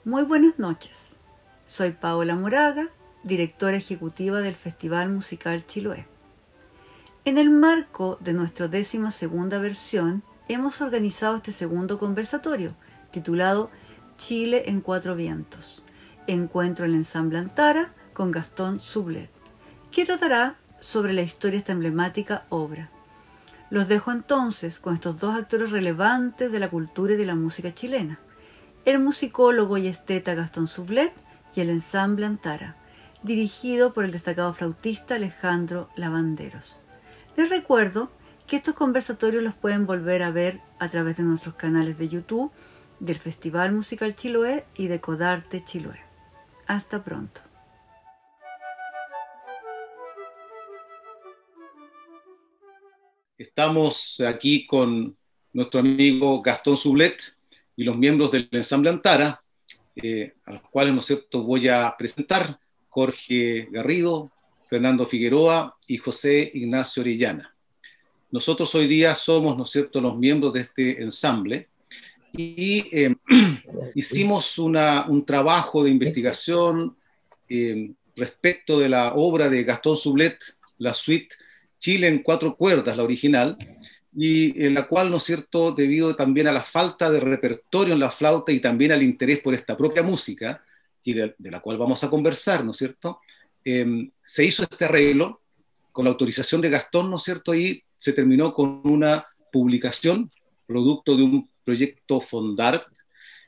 Muy buenas noches. Soy Paola Moraga, directora ejecutiva del Festival Musical Chiloé. En el marco de nuestra 12ª versión, hemos organizado este segundo conversatorio, titulado Chile en Cuatro Vientos, encuentro en el Ensamble Antara con Gastón Sublet, que tratará sobre la historia de esta emblemática obra. Los dejo entonces con estos dos actores relevantes de la cultura y de la música chilena, el musicólogo y esteta Gastón Sublet y el Ensamble Antara, dirigido por el destacado flautista Alejandro Lavanderos. Les recuerdo que estos conversatorios los pueden volver a ver a través de nuestros canales de YouTube, del Festival Musical Chiloé y de Codarte Chiloé. Hasta pronto. Estamos aquí con nuestro amigo Gastón Sublet y los miembros del Ensamble Antara, a los cuales, ¿no es cierto?, voy a presentar: Jorge Garrido, Fernando Figueroa y José Ignacio Orellana. Nosotros hoy día somos, ¿no es cierto?, los miembros de este ensamble y hicimos un trabajo de investigación respecto de la obra de Gastón Sublet, la suite Chile en Cuatro Cuerdas, la original, y en la cual, ¿no es cierto?, debido también a la falta de repertorio en la flauta y también al interés por esta propia música, y de la cual vamos a conversar, ¿no es cierto?, se hizo este arreglo con la autorización de Gastón, ¿no es cierto?, y se terminó con una publicación, producto de un proyecto Fondart,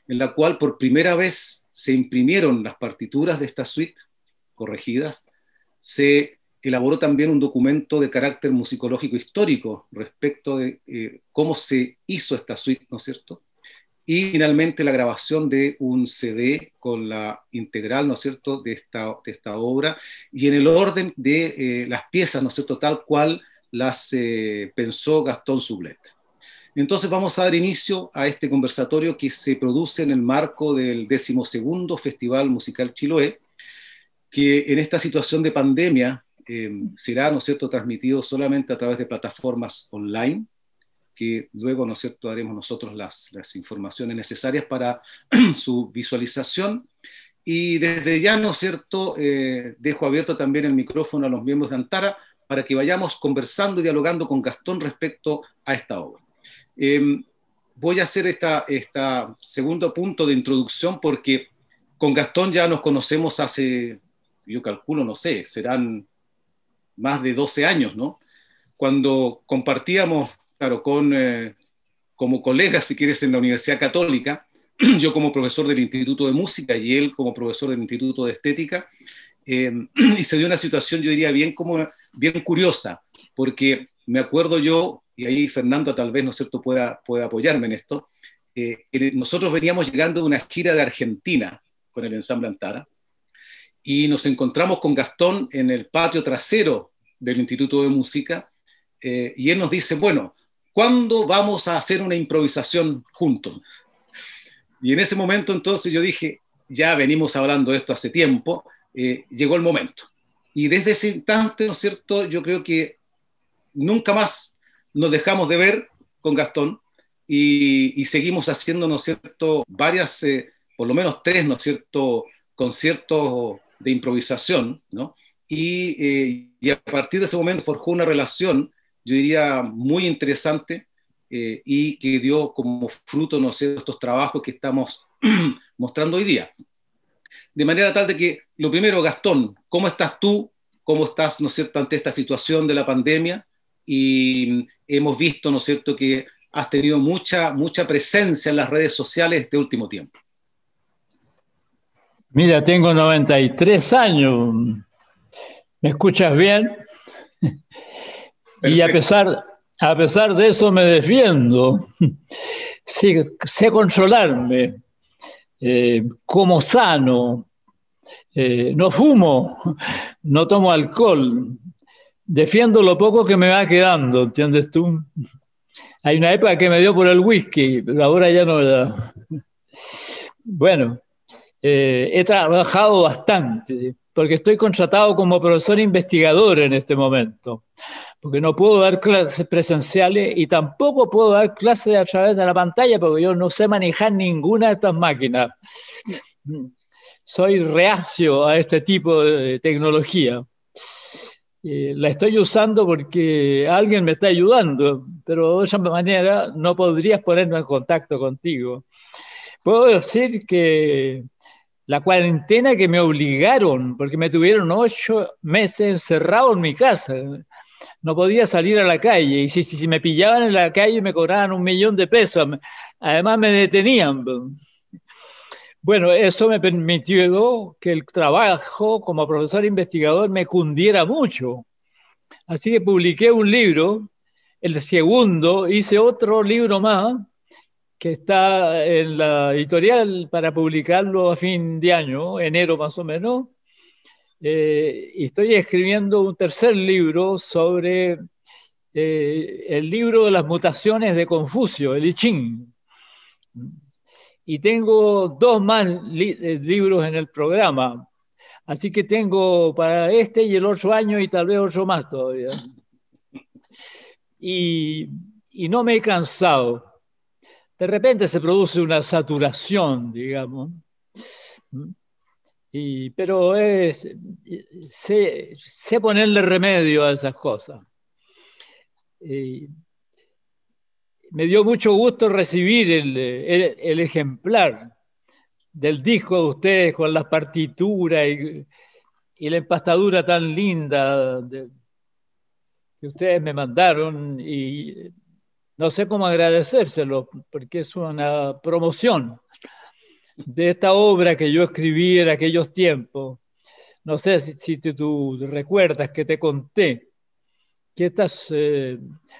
en la cual por primera vez se imprimieron las partituras de esta suite corregidas. Se elaboró también un documento de carácter musicológico histórico respecto de cómo se hizo esta suite, ¿no es cierto? Y finalmente la grabación de un CD con la integral, ¿no es cierto?, de esta obra, y en el orden de las piezas, ¿no es cierto?, tal cual las pensó Gastón Sublet. Entonces vamos a dar inicio a este conversatorio que se produce en el marco del 12º Festival Musical Chiloé, que en esta situación de pandemia será, ¿no es cierto?, transmitido solamente a través de plataformas online, que luego, ¿no es cierto?, daremos nosotros las informaciones necesarias para su visualización. Y desde ya, ¿no es cierto?, dejo abierto también el micrófono a los miembros de Antara para que vayamos conversando y dialogando con Gastón respecto a esta obra. Voy a hacer esta segundo punto de introducción porque con Gastón ya nos conocemos hace, yo calculo, no sé, serán más de 12 años, ¿no? Cuando compartíamos, claro, como colegas, si quieres, en la Universidad Católica, yo como profesor del Instituto de Música y él como profesor del Instituto de Estética, y se dio una situación, yo diría, bien curiosa, porque me acuerdo yo, y ahí Fernando tal vez, ¿no es cierto?, pueda apoyarme en esto, nosotros veníamos llegando de una gira de Argentina con el Ensamble Antara, y nos encontramos con Gastón en el patio trasero del Instituto de Música, y él nos dice, bueno, ¿cuándo vamos a hacer una improvisación juntos? Y en ese momento entonces yo dije, ya venimos hablando de esto hace tiempo, llegó el momento. Y desde ese instante, ¿no es cierto?, yo creo que nunca más nos dejamos de ver con Gastón y seguimos haciendo, ¿no es cierto?, varias, por lo menos 3, ¿no es cierto?, conciertos de improvisación, ¿no? Y a partir de ese momento forjó una relación, yo diría, muy interesante y que dio como fruto, ¿no sé?, estos trabajos que estamos mostrando hoy día. De manera tal de que, lo primero, Gastón, ¿cómo estás tú? ¿Cómo estás, ¿no es cierto?, ante esta situación de la pandemia? Y hemos visto, ¿no es cierto?, que has tenido mucha presencia en las redes sociales este último tiempo. Mira, tengo 93 años. ¿Me escuchas bien? Perfecto. Y a pesar de eso me defiendo. Sé controlarme. Como sano. No fumo. No tomo alcohol. Defiendo lo poco que me va quedando, ¿entiendes tú? Hay una época que me dio por el whisky, pero ahora ya no me da. Bueno. He trabajado bastante, porque estoy contratado como profesor investigador en este momento, porque no puedo dar clases presenciales y tampoco puedo dar clases a través de la pantalla, porque yo no sé manejar ninguna de estas máquinas. soy reacio a este tipo de tecnología. La estoy usando porque alguien me está ayudando, pero de esa manera no podrías ponerme en contacto contigo. Puedo decir que la cuarentena que me obligaron, porque me tuvieron 8 meses encerrado en mi casa, no podía salir a la calle, y si me pillaban en la calle me cobraban $1.000.000, además me detenían. Bueno, eso me permitió que el trabajo como profesor investigador me cundiera mucho. Así que publiqué un libro, el segundo, hice otro libro más, que está en la editorial para publicarlo a fin de año, enero más o menos. Y estoy escribiendo un tercer libro sobre el libro de las mutaciones de Confucio, el I Ching. Y tengo 2 más libros en el programa. Así que tengo para este y el otro año y tal vez otro más todavía. Y no me he cansado. De repente se produce una saturación, digamos. Pero sé ponerle remedio a esas cosas. Me dio mucho gusto recibir el ejemplar del disco de ustedes con las partituras y la empastadura tan linda que ustedes me mandaron, y no sé cómo agradecérselo porque es una promoción de esta obra que yo escribí en aquellos tiempos. No sé si tú recuerdas que te conté que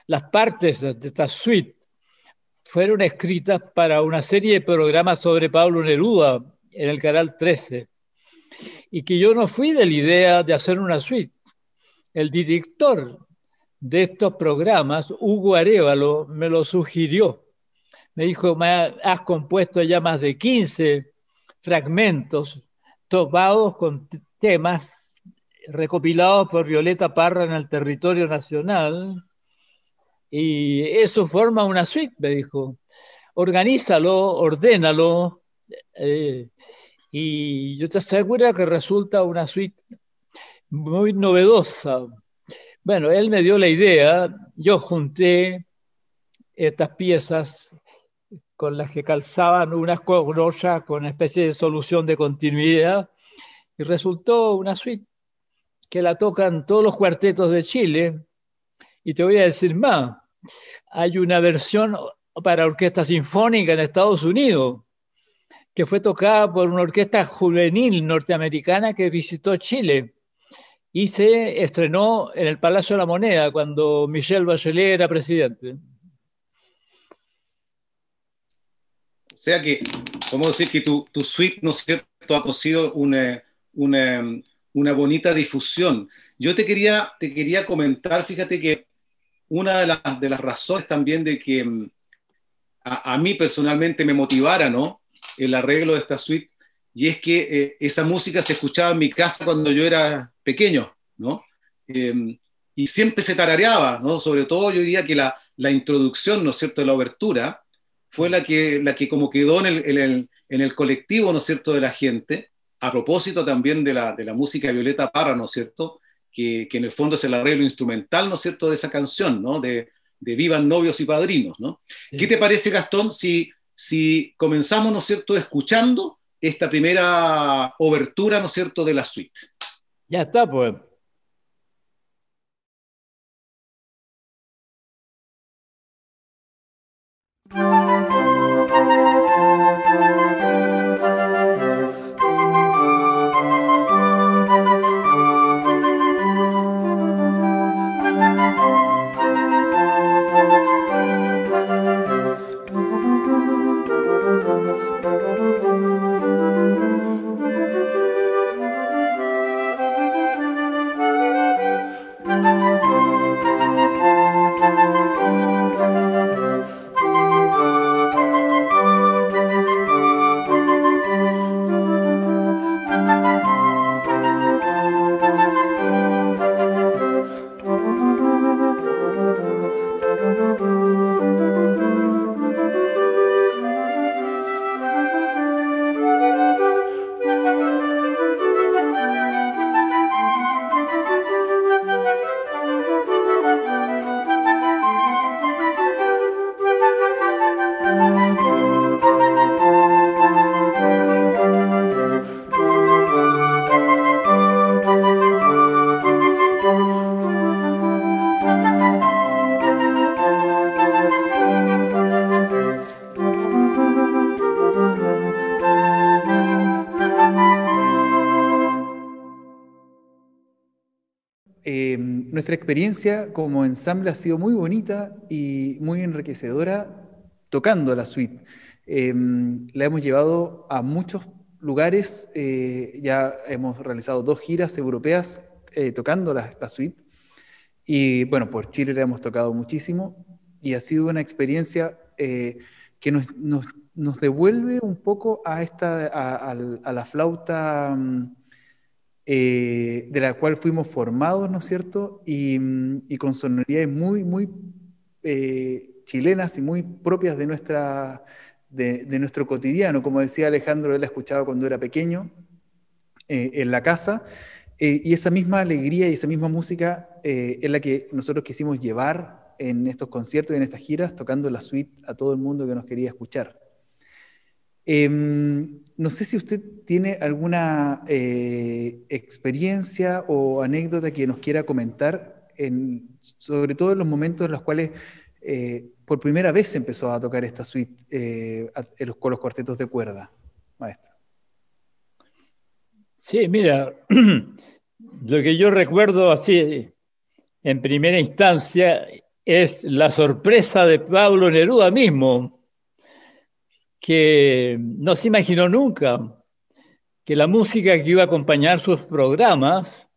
las partes de esta suite fueron escritas para una serie de programas sobre Pablo Neruda en el Canal 13, y que yo no fui de la idea de hacer una suite. El director de estos programas, Hugo Arévalo, me lo sugirió. Me dijo: has compuesto ya más de 15 fragmentos tomados con temas recopilados por Violeta Parra en el territorio nacional, y eso forma una suite, me dijo. Organízalo, ordénalo, y yo te aseguro que resulta una suite muy novedosa. Bueno, él me dio la idea, yo junté estas piezas con las que calzaban unas con otras con una especie de solución de continuidad, y resultó una suite que la tocan todos los cuartetos de Chile. Y te voy a decir más, hay una versión para orquesta sinfónica en Estados Unidos que fue tocada por una orquesta juvenil norteamericana que visitó Chile y se estrenó en el Palacio de la Moneda cuando Michelle Bachelet era presidente. O sea que, vamos a decir que tu suite, ¿no es cierto?, ha conseguido una bonita difusión. Yo te quería comentar, fíjate que una de las razones también de que a mí personalmente me motivara, ¿no?, el arreglo de esta suite, y es que esa música se escuchaba en mi casa cuando yo era pequeño, ¿no? Y siempre se tarareaba, ¿no? Sobre todo yo diría que la introducción, ¿no es cierto?, de la obertura, fue la que como quedó en el colectivo, ¿no es cierto?, de la gente, a propósito también de la música de Violeta Parra, ¿no es cierto?, que en el fondo es el arreglo instrumental, ¿no es cierto?, de esa canción, ¿no?, de Vivan novios y padrinos, ¿no? Sí. ¿Qué te parece, Gastón, si comenzamos, ¿no es cierto?, escuchando esta primera obertura, ¿no es cierto?, de la suite? Ya está, pues. nuestra experiencia como ensamble ha sido muy bonita y muy enriquecedora tocando la suite. La hemos llevado a muchos lugares, ya hemos realizado 2 giras europeas tocando la suite, y bueno, por Chile la hemos tocado muchísimo, y ha sido una experiencia que nos devuelve un poco a la flauta de la cual fuimos formados, ¿no es cierto? Y con sonoridades muy, muy chilenas y muy propias de nuestro cotidiano. Como decía Alejandro, él la escuchaba cuando era pequeño en la casa, y esa misma alegría y esa misma música es la que nosotros quisimos llevar en estos conciertos y en estas giras, tocando la suite a todo el mundo que nos quería escuchar. No sé si usted tiene alguna experiencia o anécdota que nos quiera comentar, sobre todo en los momentos en los cuales por primera vez se empezó a tocar esta suite con los cuartetos de cuerda, maestro. Sí, mira, lo que yo recuerdo así en primera instancia es la sorpresa de Pablo Neruda mismo, que no se imaginó nunca que la música que iba a acompañar sus programas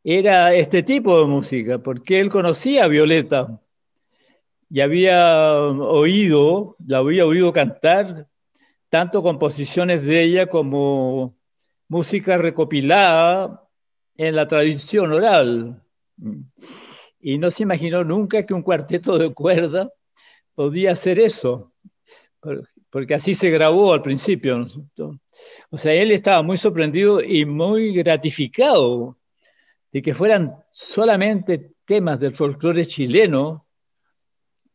era este tipo de música, porque él conocía a Violeta y la había oído cantar, tanto composiciones de ella como música recopilada en la tradición oral. Y no se imaginó nunca que un cuarteto de cuerda podía hacer eso, porque así se grabó al principio, ¿no? O sea, él estaba muy sorprendido y muy gratificado de que fueran solamente temas del folclore chileno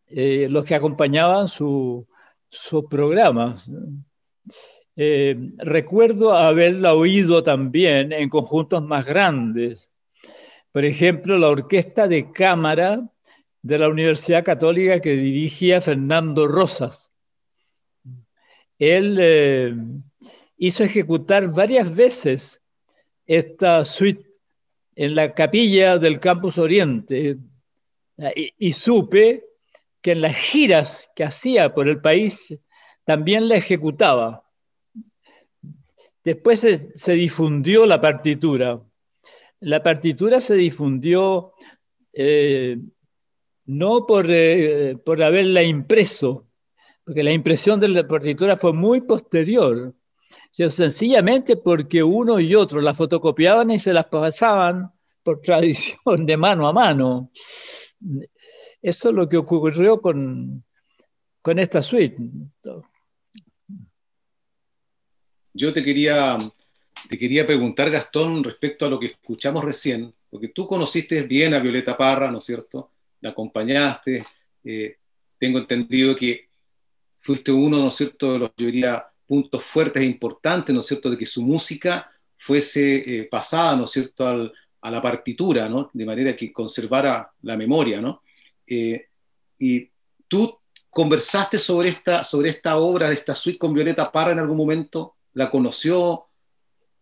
los que acompañaban sus programas. Recuerdo haberla oído también en conjuntos más grandes. Por ejemplo, la orquesta de cámara de la Universidad Católica que dirigía Fernando Rosas. Él hizo ejecutar varias veces esta suite en la capilla del Campus Oriente, y supe que en las giras que hacía por el país también la ejecutaba. Después se difundió la partitura. La partitura se difundió no por haberla impreso, porque la impresión de la partitura fue muy posterior, sino sencillamente porque uno y otro la fotocopiaban y se las pasaban por tradición de mano a mano. Eso es lo que ocurrió con esta suite. Yo te quería preguntar, Gastón, respecto a lo que escuchamos recién, porque tú conociste bien a Violeta Parra, ¿no es cierto? La acompañaste, tengo entendido que fuiste uno, ¿no es cierto?, de los, yo diría, puntos fuertes e importantes, ¿no es cierto?, de que su música fuese pasada, ¿no es cierto?, a la partitura, ¿no?, de manera que conservara la memoria, ¿no? Y tú conversaste sobre esta obra, de esta suite con Violeta Parra en algún momento. ¿La conoció?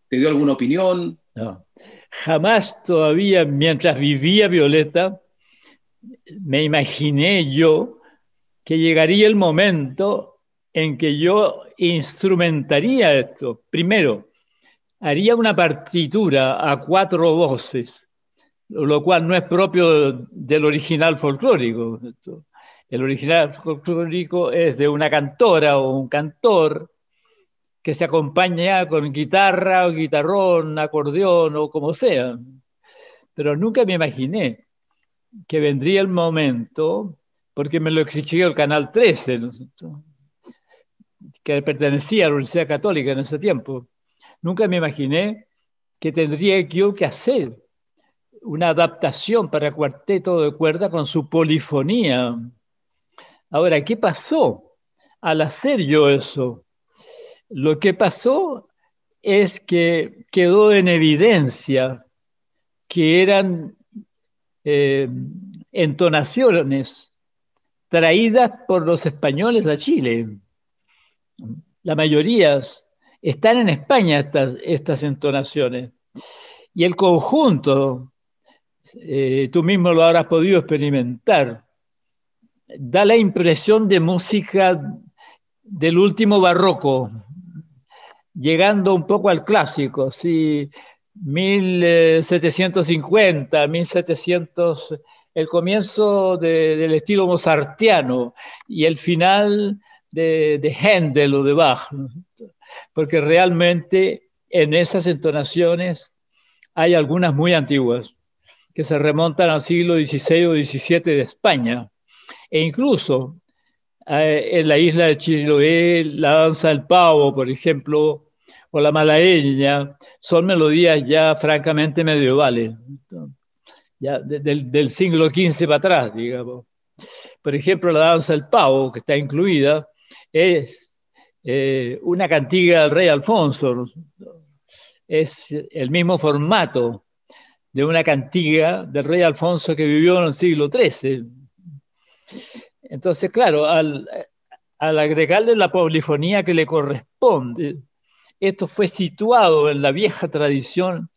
¿Te dio alguna opinión? No. Jamás todavía, mientras vivía Violeta, me imaginé yo que llegaría el momento en que yo instrumentaría esto. Primero, haría una partitura a 4 voces, lo cual no es propio del original folclórico. El original folclórico es de una cantora o un cantor que se acompaña con guitarra o guitarrón, acordeón o como sea. Pero nunca me imaginé que vendría el momento, porque me lo exigió el Canal 13, ¿no? Que pertenecía a la Universidad Católica en ese tiempo. Nunca me imaginé que tendría yo que hacer una adaptación para cuarteto de cuerda con su polifonía. Ahora, ¿qué pasó al hacer yo eso? Lo que pasó es que quedó en evidencia que eran entonaciones traídas por los españoles a Chile. La mayoría están en España, estas entonaciones. Y el conjunto tú mismo lo habrás podido experimentar. Da la impresión de música del último barroco, llegando un poco al clásico, sí, 1750, 1700, el comienzo del estilo mozartiano y el final de Händel o de Bach, ¿no? Porque realmente en esas entonaciones hay algunas muy antiguas que se remontan al siglo XVI o XVII de España, e incluso en la isla de Chiloé, la danza del pavo, por ejemplo, o la malagueña, son melodías ya francamente medievales, ya del siglo XV para atrás, digamos. Por ejemplo, la danza del pavo, que está incluida, es una cantiga del rey Alfonso, es el mismo formato de una cantiga del rey Alfonso que vivió en el siglo XIII. Entonces, claro, al agregarle la polifonía que le corresponde, esto fue situado en la vieja tradición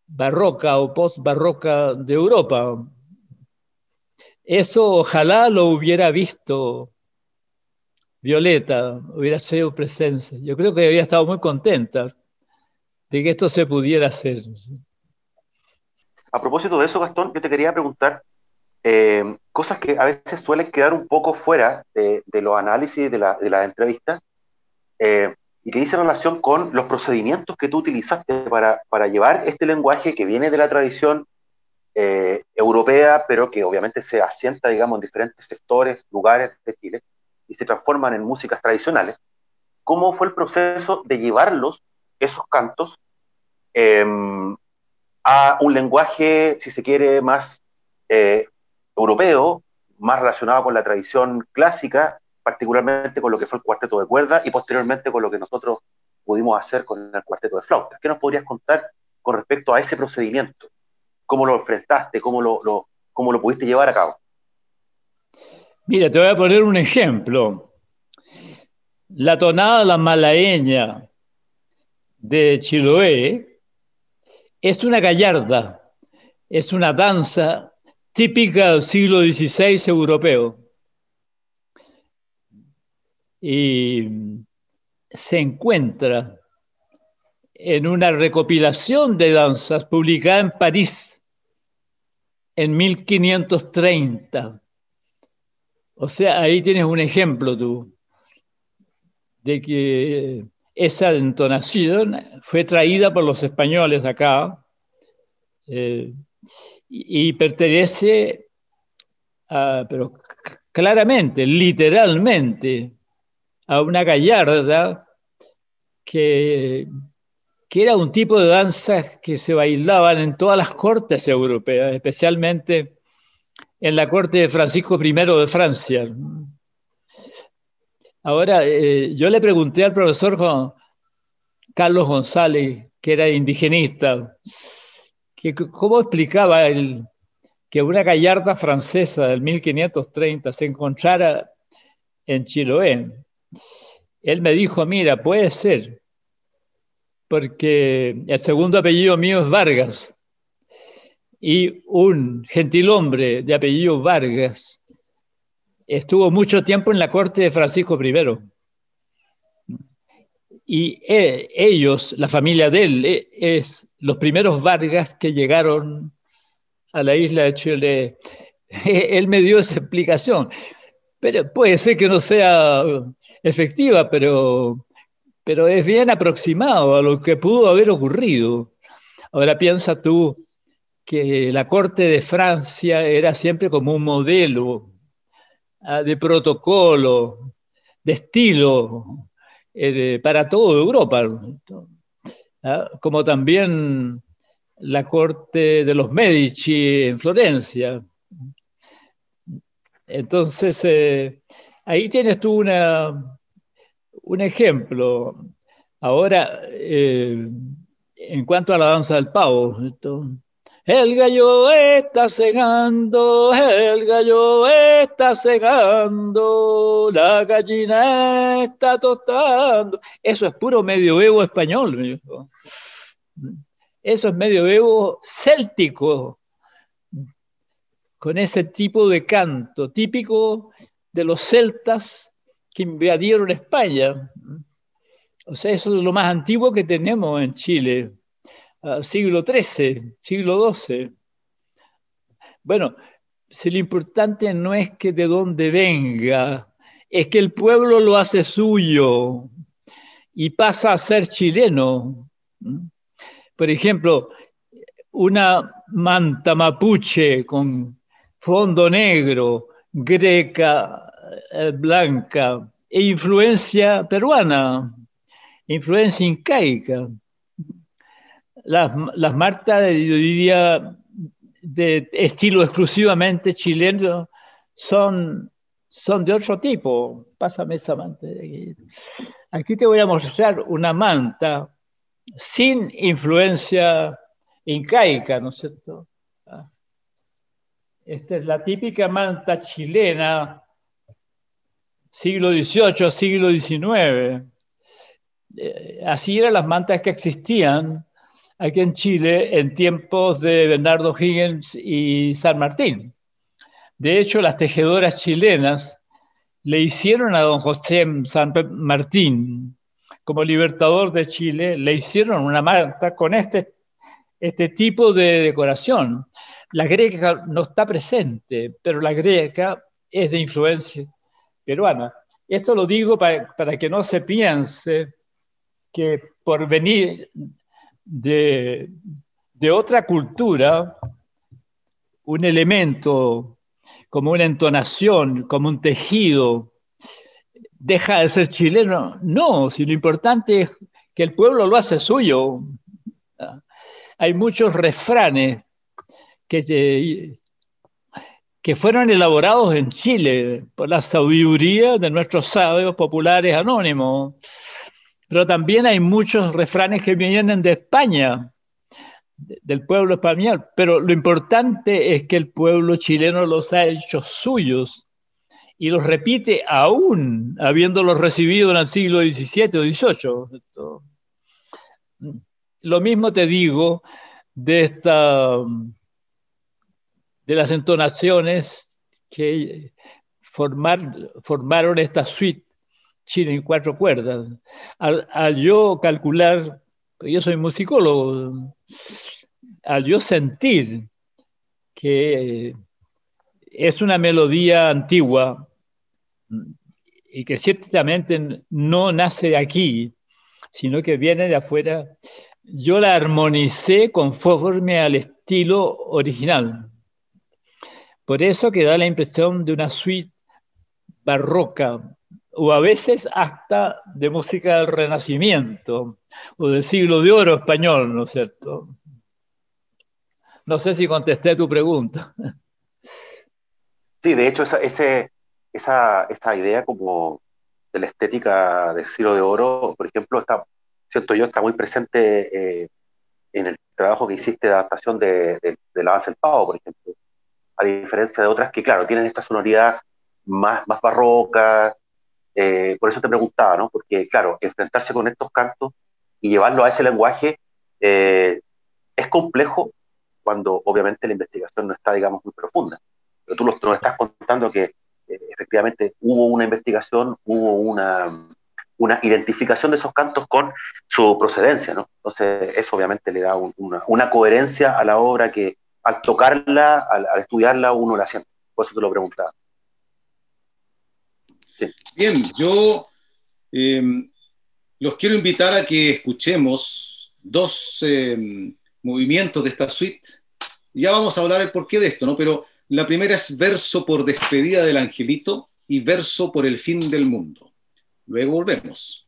barroca o post-barroca de Europa. Eso ojalá lo hubiera visto Violeta, hubiera sido presencia. Yo creo que había estado muy contenta de que esto se pudiera hacer. A propósito de eso, Gastón, yo te quería preguntar cosas que a veces suelen quedar un poco fuera de los análisis de la entrevista, y que dice relación con los procedimientos que tú utilizaste para llevar este lenguaje que viene de la tradición europea, pero que obviamente se asienta, digamos, en diferentes sectores, lugares de Chile, y se transforman en músicas tradicionales. ¿Cómo fue el proceso de llevarlos, esos cantos, a un lenguaje, si se quiere, más europeo, más relacionado con la tradición clásica, particularmente con lo que fue el cuarteto de cuerda y posteriormente con lo que nosotros pudimos hacer con el cuarteto de flauta? ¿Qué nos podrías contar con respecto a ese procedimiento? ¿Cómo lo enfrentaste? ¿Cómo lo pudiste llevar a cabo? Mira, te voy a poner un ejemplo. La tonada La Malagueña de Chiloé es una gallarda, es una danza típica del siglo XVI europeo. Y se encuentra en una recopilación de danzas publicada en París en 1530. O sea, ahí tienes un ejemplo tú de que esa entonación fue traída por los españoles acá y pertenece pero claramente, literalmente, a una gallarda que era un tipo de danzas que se bailaban en todas las cortes europeas, especialmente en la corte de Francisco I de Francia. Ahora, yo le pregunté al profesor Carlos González, que era indigenista, que cómo explicaba que una gallarda francesa del 1530 se encontrara en Chiloé. Él me dijo, mira, puede ser, porque el segundo apellido mío es Vargas, y un gentilhombre de apellido Vargas estuvo mucho tiempo en la corte de Francisco I. Y ellos, la familia de él, es los primeros Vargas que llegaron a la isla de Chile. Él me dio esa explicación. Pero puede ser que no sea efectiva, pero es bien aproximado a lo que pudo haber ocurrido. Ahora piensa tú que la corte de Francia era siempre como un modelo de protocolo, de estilo, para toda Europa, como también la corte de los Medici en Florencia. Entonces, ahí tienes tú un ejemplo. Ahora, en cuanto a la danza del pavo, el gallo está cegando, el gallo está cegando, la gallina está tostando. Eso es puro medioevo español. Eso es medioevo céltico, con ese tipo de canto típico de los celtas que invadieron España. O sea, eso es lo más antiguo que tenemos en Chile, siglo XIII, siglo XII. Bueno, si lo importante no es que de dónde venga, es que el pueblo lo hace suyo y pasa a ser chileno. Por ejemplo, una manta mapuche con fondo negro, greca, blanca, e influencia peruana, influencia incaica. Las mantas, yo diría, de estilo exclusivamente chileno, son de otro tipo. Pásame esa manta de aquí. Aquí te voy a mostrar una manta sin influencia incaica, ¿no es cierto? Esta es la típica manta chilena, siglo XVIII, siglo XIX. Así eran las mantas que existían aquí en Chile en tiempos de Bernardo Higgins y San Martín. De hecho, las tejedoras chilenas le hicieron a don José San Martín, como libertador de Chile, le hicieron una manta con este tipo de decoración. La greca no está presente, pero la greca es de influencia peruana. Esto lo digo para que no se piense que por venir de otra cultura, un elemento como una entonación, como un tejido, deja de ser chileno. No, si lo importante es que el pueblo lo hace suyo. Hay muchos refranes que fueron elaborados en Chile por la sabiduría de nuestros sabios populares anónimos. Pero también hay muchos refranes que vienen de España, del pueblo español. Pero lo importante es que el pueblo chileno los ha hecho suyos y los repite aún habiéndolos recibido en el siglo XVII o XVIII. Lo mismo te digo de las entonaciones que formaron esta suite Chile en 4 cuerdas. Al yo calcular, yo soy musicólogo, al yo sentir que es una melodía antigua y que ciertamente no nace de aquí, sino que viene de afuera, yo la armonicé conforme al estilo original. Por eso que da la impresión de una suite barroca, o a veces hasta de música del Renacimiento, o del siglo de oro español, ¿no es cierto? No sé si contesté tu pregunta. Sí, de hecho, esa idea como de la estética del siglo de oro, por ejemplo, siento yo, está muy presente en el trabajo que hiciste de adaptación de La Danza del Pavo, por ejemplo, a diferencia de otras que, claro, tienen esta sonoridad más barroca. Por eso te preguntaba, ¿no? Porque, claro, enfrentarse con estos cantos y llevarlo a ese lenguaje es complejo cuando obviamente la investigación no está, digamos, muy profunda. Pero tú nos estás contando que efectivamente hubo una investigación, hubo una identificación de esos cantos con su procedencia, ¿no? Entonces, eso obviamente le da una coherencia a la obra que al tocarla, al estudiarla, uno la siente. Por eso te lo preguntaba. Sí. Bien, yo los quiero invitar a que escuchemos 2 movimientos de esta suite. Ya vamos a hablar el porqué de esto, ¿no? Pero la primera es verso por despedida del angelito y verso por el fin del mundo. Luego volvemos.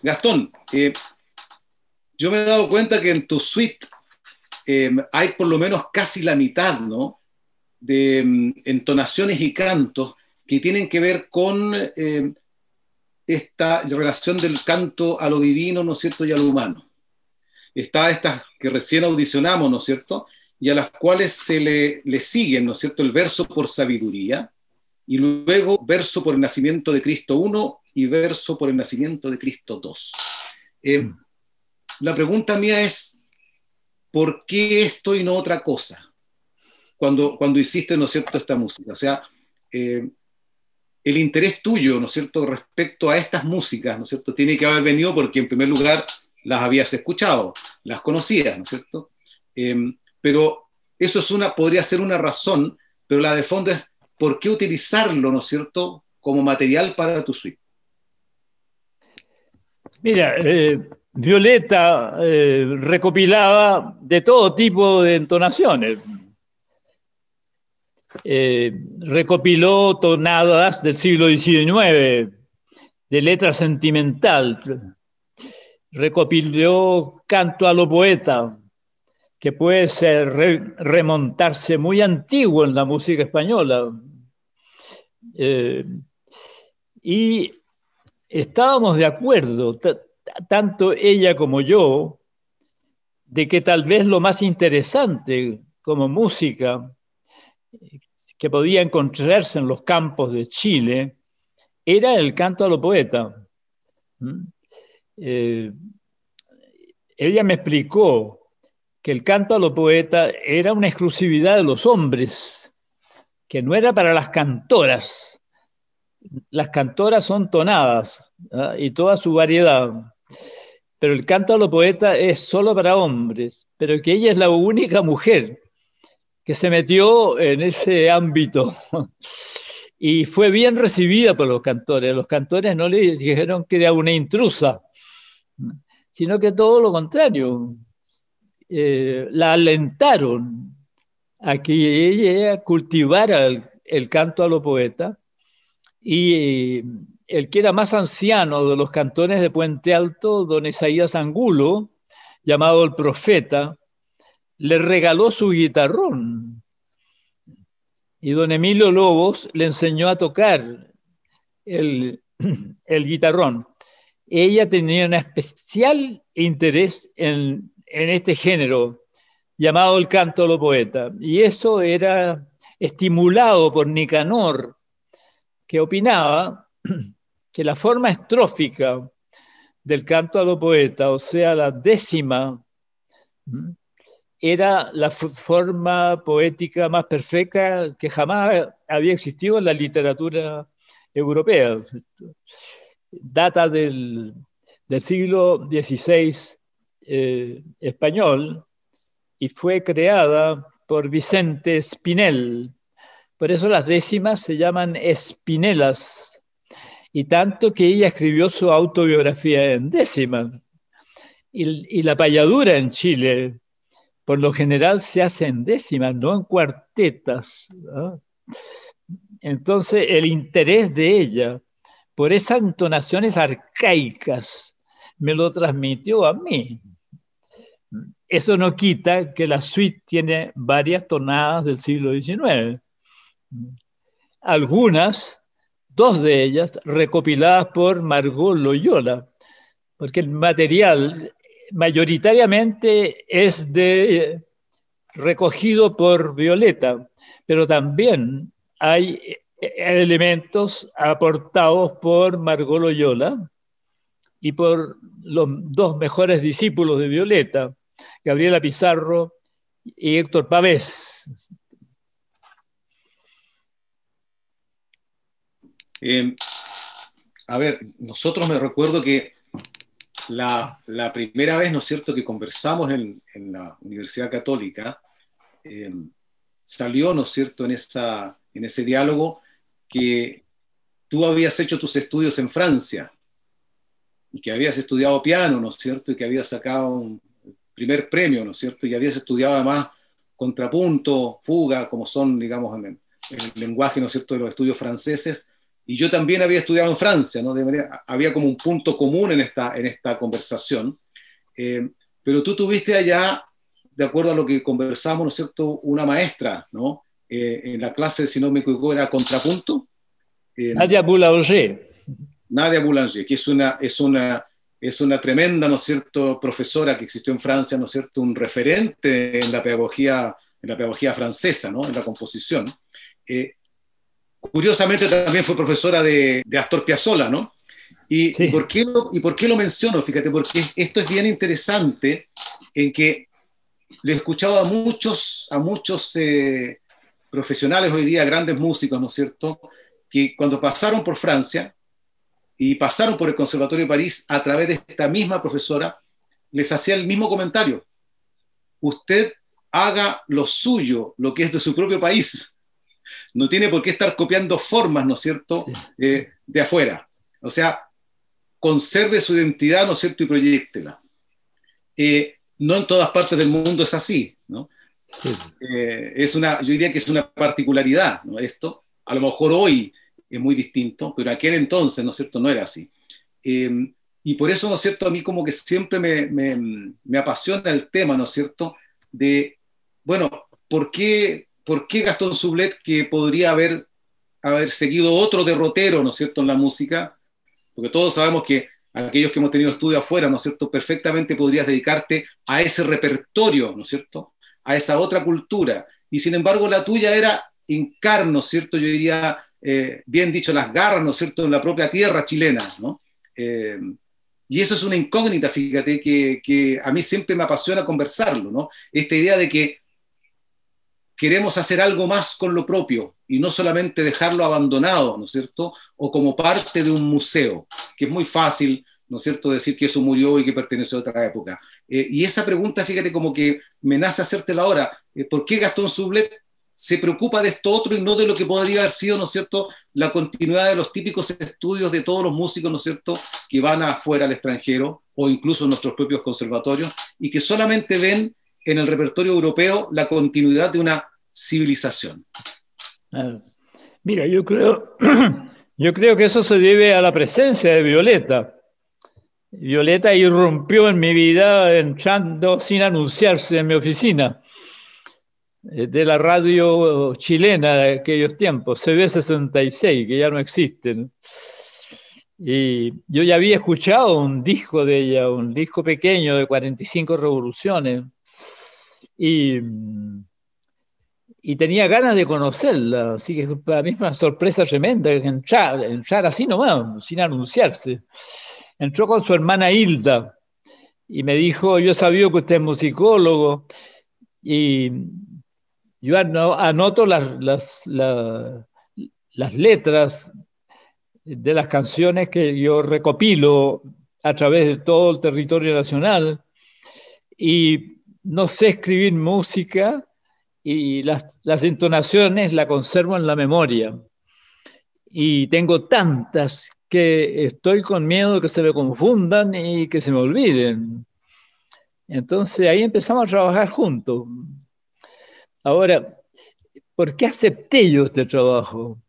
Gastón, yo me he dado cuenta que en tu suite hay por lo menos casi la mitad, ¿no?, de entonaciones y cantos que tienen que ver con esta relación del canto a lo divino, ¿no es cierto?, y a lo humano. Está estas que recién audicionamos, ¿no es cierto?, y a las cuales se le siguen, ¿no es cierto?, el verso por sabiduría, y luego verso por el nacimiento de Cristo 1 y verso por el nacimiento de Cristo 2. La pregunta mía es, ¿por qué esto y no otra cosa? Cuando hiciste, ¿no es cierto?, esta música. O sea, el interés tuyo, ¿no es cierto?, respecto a estas músicas, ¿no es cierto?, tiene que haber venido porque en primer lugar las habías escuchado, las conocías, ¿no es cierto? Pero eso podría ser una razón, pero la de fondo es ¿por qué utilizarlo, ¿no es cierto?, como material para tu suite? Mira, Violeta recopilaba de todo tipo de entonaciones. Recopiló tonadas del siglo XIX, de letra sentimental. Recopiló canto a lo poeta, que puede ser remontarse muy antiguo en la música española. Y estábamos de acuerdo, tanto ella como yo, de que tal vez lo más interesante como música que podía encontrarse en los campos de Chile era el canto a lo poeta. Ella me explicó que el canto a lo poeta era una exclusividad de los hombres, que no era para las cantoras. Las cantoras son tonadas, ¿eh?, y toda su variedad, pero el canto a lo poeta es solo para hombres, pero que ella es la única mujer que se metió en ese ámbito y fue bien recibida por los cantores. Los cantores no le dijeron que era una intrusa, sino que todo lo contrario, la alentaron a que ella cultivara el canto a lo poeta, y el que era más anciano de los cantores de Puente Alto, don Isaías Angulo, llamado el Profeta, le regaló su guitarrón, y don Emilio Lobos le enseñó a tocar el guitarrón. Ella tenía un especial interés en este género llamado el canto a lo poeta, y eso era estimulado por Nicanor, que opinaba que la forma estrófica del canto a lo poeta, o sea, la décima, era la forma poética más perfecta que jamás había existido en la literatura europea. Data del siglo XVI español, y fue creada por Vicente Espinel. Por eso las décimas se llaman espinelas, y tanto que ella escribió su autobiografía en décimas. Y la payadura en Chile, por lo general, se hace en décimas, no en cuartetas, ¿no? Entonces, el interés de ella por esas entonaciones arcaicas me lo transmitió a mí. Eso no quita que la suite tiene varias tonadas del siglo XIX. Algunas, dos de ellas, recopiladas por Margot Loyola, porque el material mayoritariamente es recogido por Violeta, pero también hay elementos aportados por Margot Loyola y por los dos mejores discípulos de Violeta, Gabriela Pizarro y Héctor Pavés. A ver, nosotros me recuerdo que la primera vez, ¿no es cierto?, que conversamos en la Universidad Católica, salió, ¿no es cierto?, en ese diálogo que tú habías hecho tus estudios en Francia y que habías estudiado piano, ¿no es cierto?, y que habías sacado un primer premio, ¿no es cierto?, y habías estudiado además contrapunto, fuga, como son, digamos, en el lenguaje, ¿no es cierto?, de los estudios franceses, y yo también había estudiado en Francia, ¿no? Había como un punto común en esta conversación, pero tú tuviste allá, de acuerdo a lo que conversamos, ¿no es cierto?, una maestra, ¿no? En la clase, si no me equivoco, era contrapunto. Nadia Boulanger. Nadia Boulanger, que es una tremenda, ¿no es cierto?, profesora que existió en Francia, ¿no es cierto?, un referente en la pedagogía francesa, ¿no?, en la composición. Curiosamente también fue profesora de Astor Piazzolla, ¿no? Sí. ¿Y por qué lo menciono? Fíjate, porque esto es bien interesante, en que le he escuchado a muchos profesionales hoy día, grandes músicos, ¿no es cierto?, que cuando pasaron por Francia y pasaron por el Conservatorio de París, a través de esta misma profesora, les hacía el mismo comentario: usted haga lo suyo, lo que es de su propio país. No tiene por qué estar copiando formas, ¿no es cierto?, de afuera. O sea, conserve su identidad, ¿no es cierto?, y proyéctela. No en todas partes del mundo es así, ¿no? Sí. Yo diría que es una particularidad, ¿no? Esto, a lo mejor hoy es muy distinto, pero aquel entonces, ¿no es cierto?, no era así. Y por eso, ¿no es cierto?, a mí como que siempre me apasiona el tema, ¿no es cierto?, de, bueno, ¿por qué Gastón Sublet, que podría haber seguido otro derrotero, ¿no es cierto?, en la música? Porque todos sabemos que aquellos que hemos tenido estudio afuera, ¿no es cierto?, perfectamente podrías dedicarte a ese repertorio, ¿no es cierto?, a esa otra cultura. Y sin embargo la tuya era hincar, ¿no es cierto?, yo diría, bien dicho, las garras, ¿no es cierto?, en la propia tierra chilena, ¿no? Y eso es una incógnita, fíjate, que a mí siempre me apasiona conversarlo, ¿no? Esta idea de que queremos hacer algo más con lo propio y no solamente dejarlo abandonado, ¿no es cierto?, o como parte de un museo, que es muy fácil, ¿no es cierto?, decir que eso murió y que pertenece a otra época. Y esa pregunta, fíjate, como que me nace hacértela ahora. ¿Por qué Gastón Sublet se preocupa de esto otro y no de lo que podría haber sido, ¿no es cierto?, la continuidad de los típicos estudios de todos los músicos, ¿no es cierto?, que van afuera al extranjero o incluso en nuestros propios conservatorios y que solamente ven en el repertorio europeo la continuidad de una civilización? Mira, yo creo que eso se debe a la presencia de Violeta. Violeta irrumpió en mi vida entrando sin anunciarse en mi oficina de la radio chilena de aquellos tiempos, CB66, que ya no existen. Y yo ya había escuchado un disco de ella, un disco pequeño de 45 revoluciones, y tenía ganas de conocerla, así que para mí fue una sorpresa tremenda entrar así nomás, sin anunciarse. Entró con su hermana Hilda y me dijo: yo sabía que usted es musicólogo y yo anoto las letras de las canciones que yo recopilo a través de todo el territorio nacional, y no sé escribir música, y las entonaciones las conservo en la memoria. Y tengo tantas que estoy con miedo de que se me confundan y que se me olviden. Entonces ahí empezamos a trabajar juntos. Ahora, ¿por qué acepté yo este trabajo?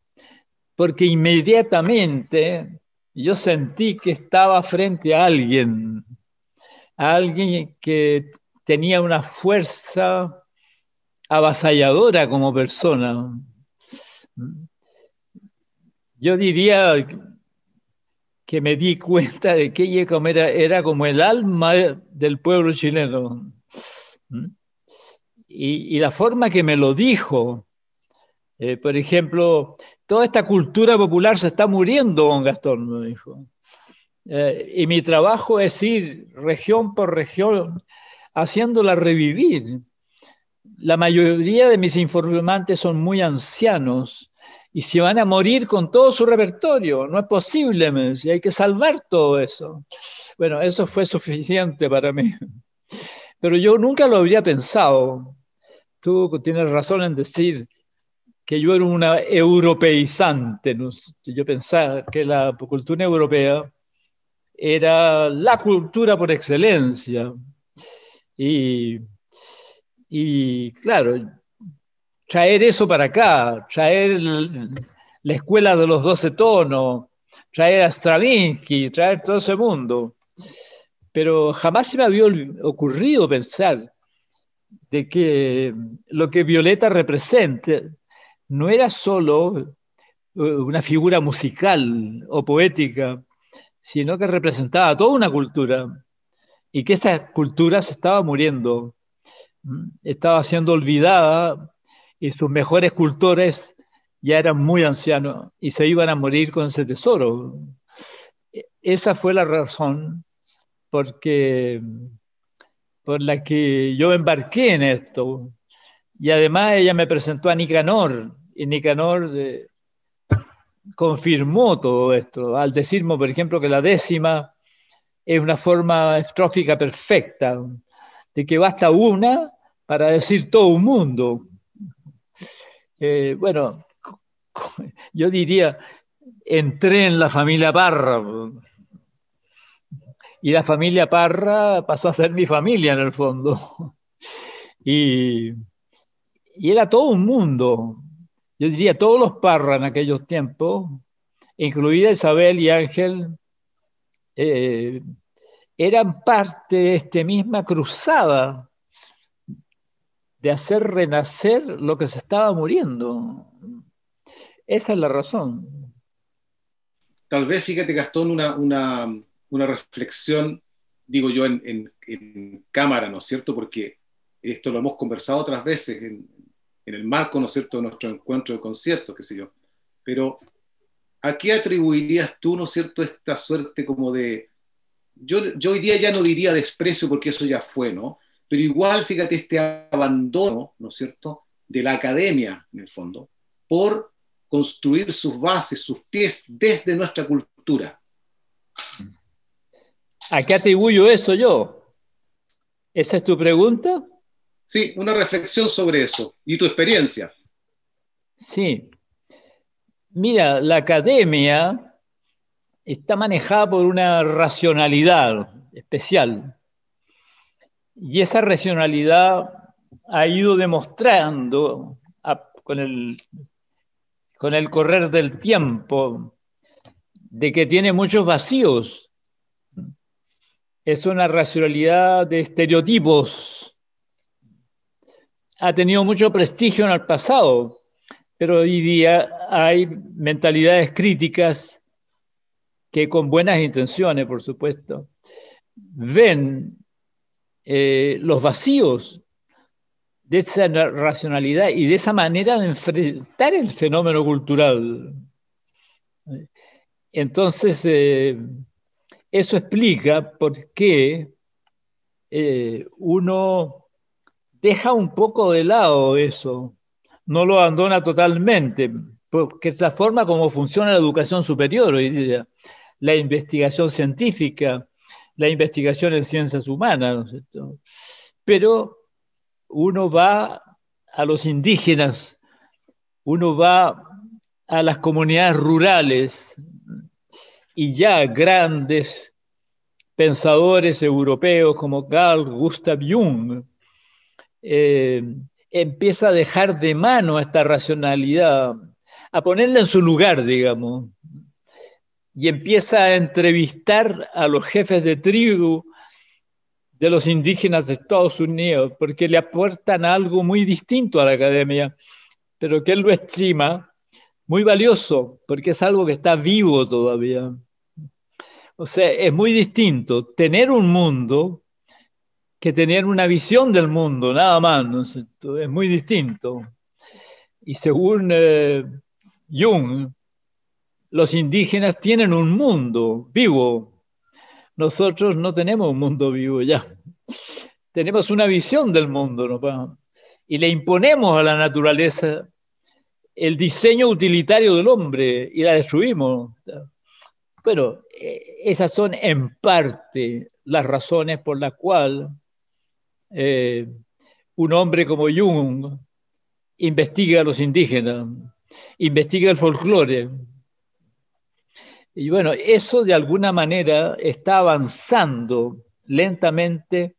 Porque inmediatamente yo sentí que estaba frente a alguien que tenía una fuerza avasalladora como persona. Yo diría que me di cuenta de que ella era como el alma del pueblo chileno. Y la forma que me lo dijo, por ejemplo, toda esta cultura popular se está muriendo, don Gastón, me dijo. Y mi trabajo es ir región por región haciéndola revivir. La mayoría de mis informantes son muy ancianos y se van a morir con todo su repertorio. No es posible, me decía, hay que salvar todo eso. Bueno, eso fue suficiente para mí. Pero yo nunca lo había pensado. Tú tienes razón en decir que yo era una europeizante, ¿no? Yo pensaba que la cultura europea era la cultura por excelencia. Y claro, traer eso para acá, traer la escuela de los 12 tonos, traer a Stravinsky, traer todo ese mundo. Pero jamás se me había ocurrido pensar de que lo que Violeta representa no era solo una figura musical o poética, sino que representaba toda una cultura y que esa cultura se estaba muriendo, estaba siendo olvidada y sus mejores cultores ya eran muy ancianos y se iban a morir con ese tesoro. Esa fue la razón por la que yo embarqué en esto. Y además ella me presentó a Nicanor, y Nicanor confirmó todo esto, al decirme, por ejemplo, que la décima es una forma estrófica perfecta, de que basta una para decir todo un mundo. Bueno, yo diría, entré en la familia Parra, y la familia Parra pasó a ser mi familia en el fondo. Y era todo un mundo. Yo diría, todos los Parra en aquellos tiempos, incluida Isabel y Ángel, eran parte de esta misma cruzada de hacer renacer lo que se estaba muriendo. Esa es la razón. Tal vez, fíjate, Gastón, una reflexión, digo yo, en cámara, ¿no es cierto? Porque esto lo hemos conversado otras veces en el marco, ¿no es cierto?, de nuestro encuentro de conciertos, qué sé yo. Pero, ¿a qué atribuirías tú, ¿no es cierto?, esta suerte como de... Yo hoy día ya no diría desprecio porque eso ya fue, ¿no? Pero igual, fíjate, este abandono, ¿no es cierto?, de la academia, en el fondo, por construir sus bases, sus pies desde nuestra cultura. ¿A qué atribuyo eso yo? ¿Esa es tu pregunta? Sí, una reflexión sobre eso y tu experiencia. Sí. Mira, la academia está manejada por una racionalidad especial. Y esa racionalidad ha ido demostrando con el correr del tiempo de que tiene muchos vacíos. Es una racionalidad de estereotipos. Ha tenido mucho prestigio en el pasado, pero hoy día hay mentalidades críticas que, con buenas intenciones, por supuesto, ven los vacíos de esa racionalidad y de esa manera de enfrentar el fenómeno cultural. Entonces, eso explica por qué uno deja un poco de lado eso, no lo abandona totalmente, porque es la forma como funciona la educación superior hoy día, la investigación científica, la investigación en ciencias humanas, ¿no es cierto? Pero uno va a los indígenas, uno va a las comunidades rurales, y ya grandes pensadores europeos como Carl Gustav Jung empieza a dejar de mano esta racionalidad, a ponerla en su lugar, digamos, y empieza a entrevistar a los jefes de tribu de los indígenas de Estados Unidos, porque le aportan algo muy distinto a la academia, pero que él lo estima muy valioso, porque es algo que está vivo todavía. O sea, es muy distinto tener un mundo que tener una visión del mundo, nada más, ¿no es cierto? Es muy distinto. Y según Jung, los indígenas tienen un mundo vivo. Nosotros no tenemos un mundo vivo ya. Tenemos una visión del mundo, ¿no? Y le imponemos a la naturaleza el diseño utilitario del hombre y la destruimos. Bueno, esas son en parte las razones por las cuales un hombre como Jung investiga a los indígenas, investiga el folclore. Y bueno, eso de alguna manera está avanzando lentamente,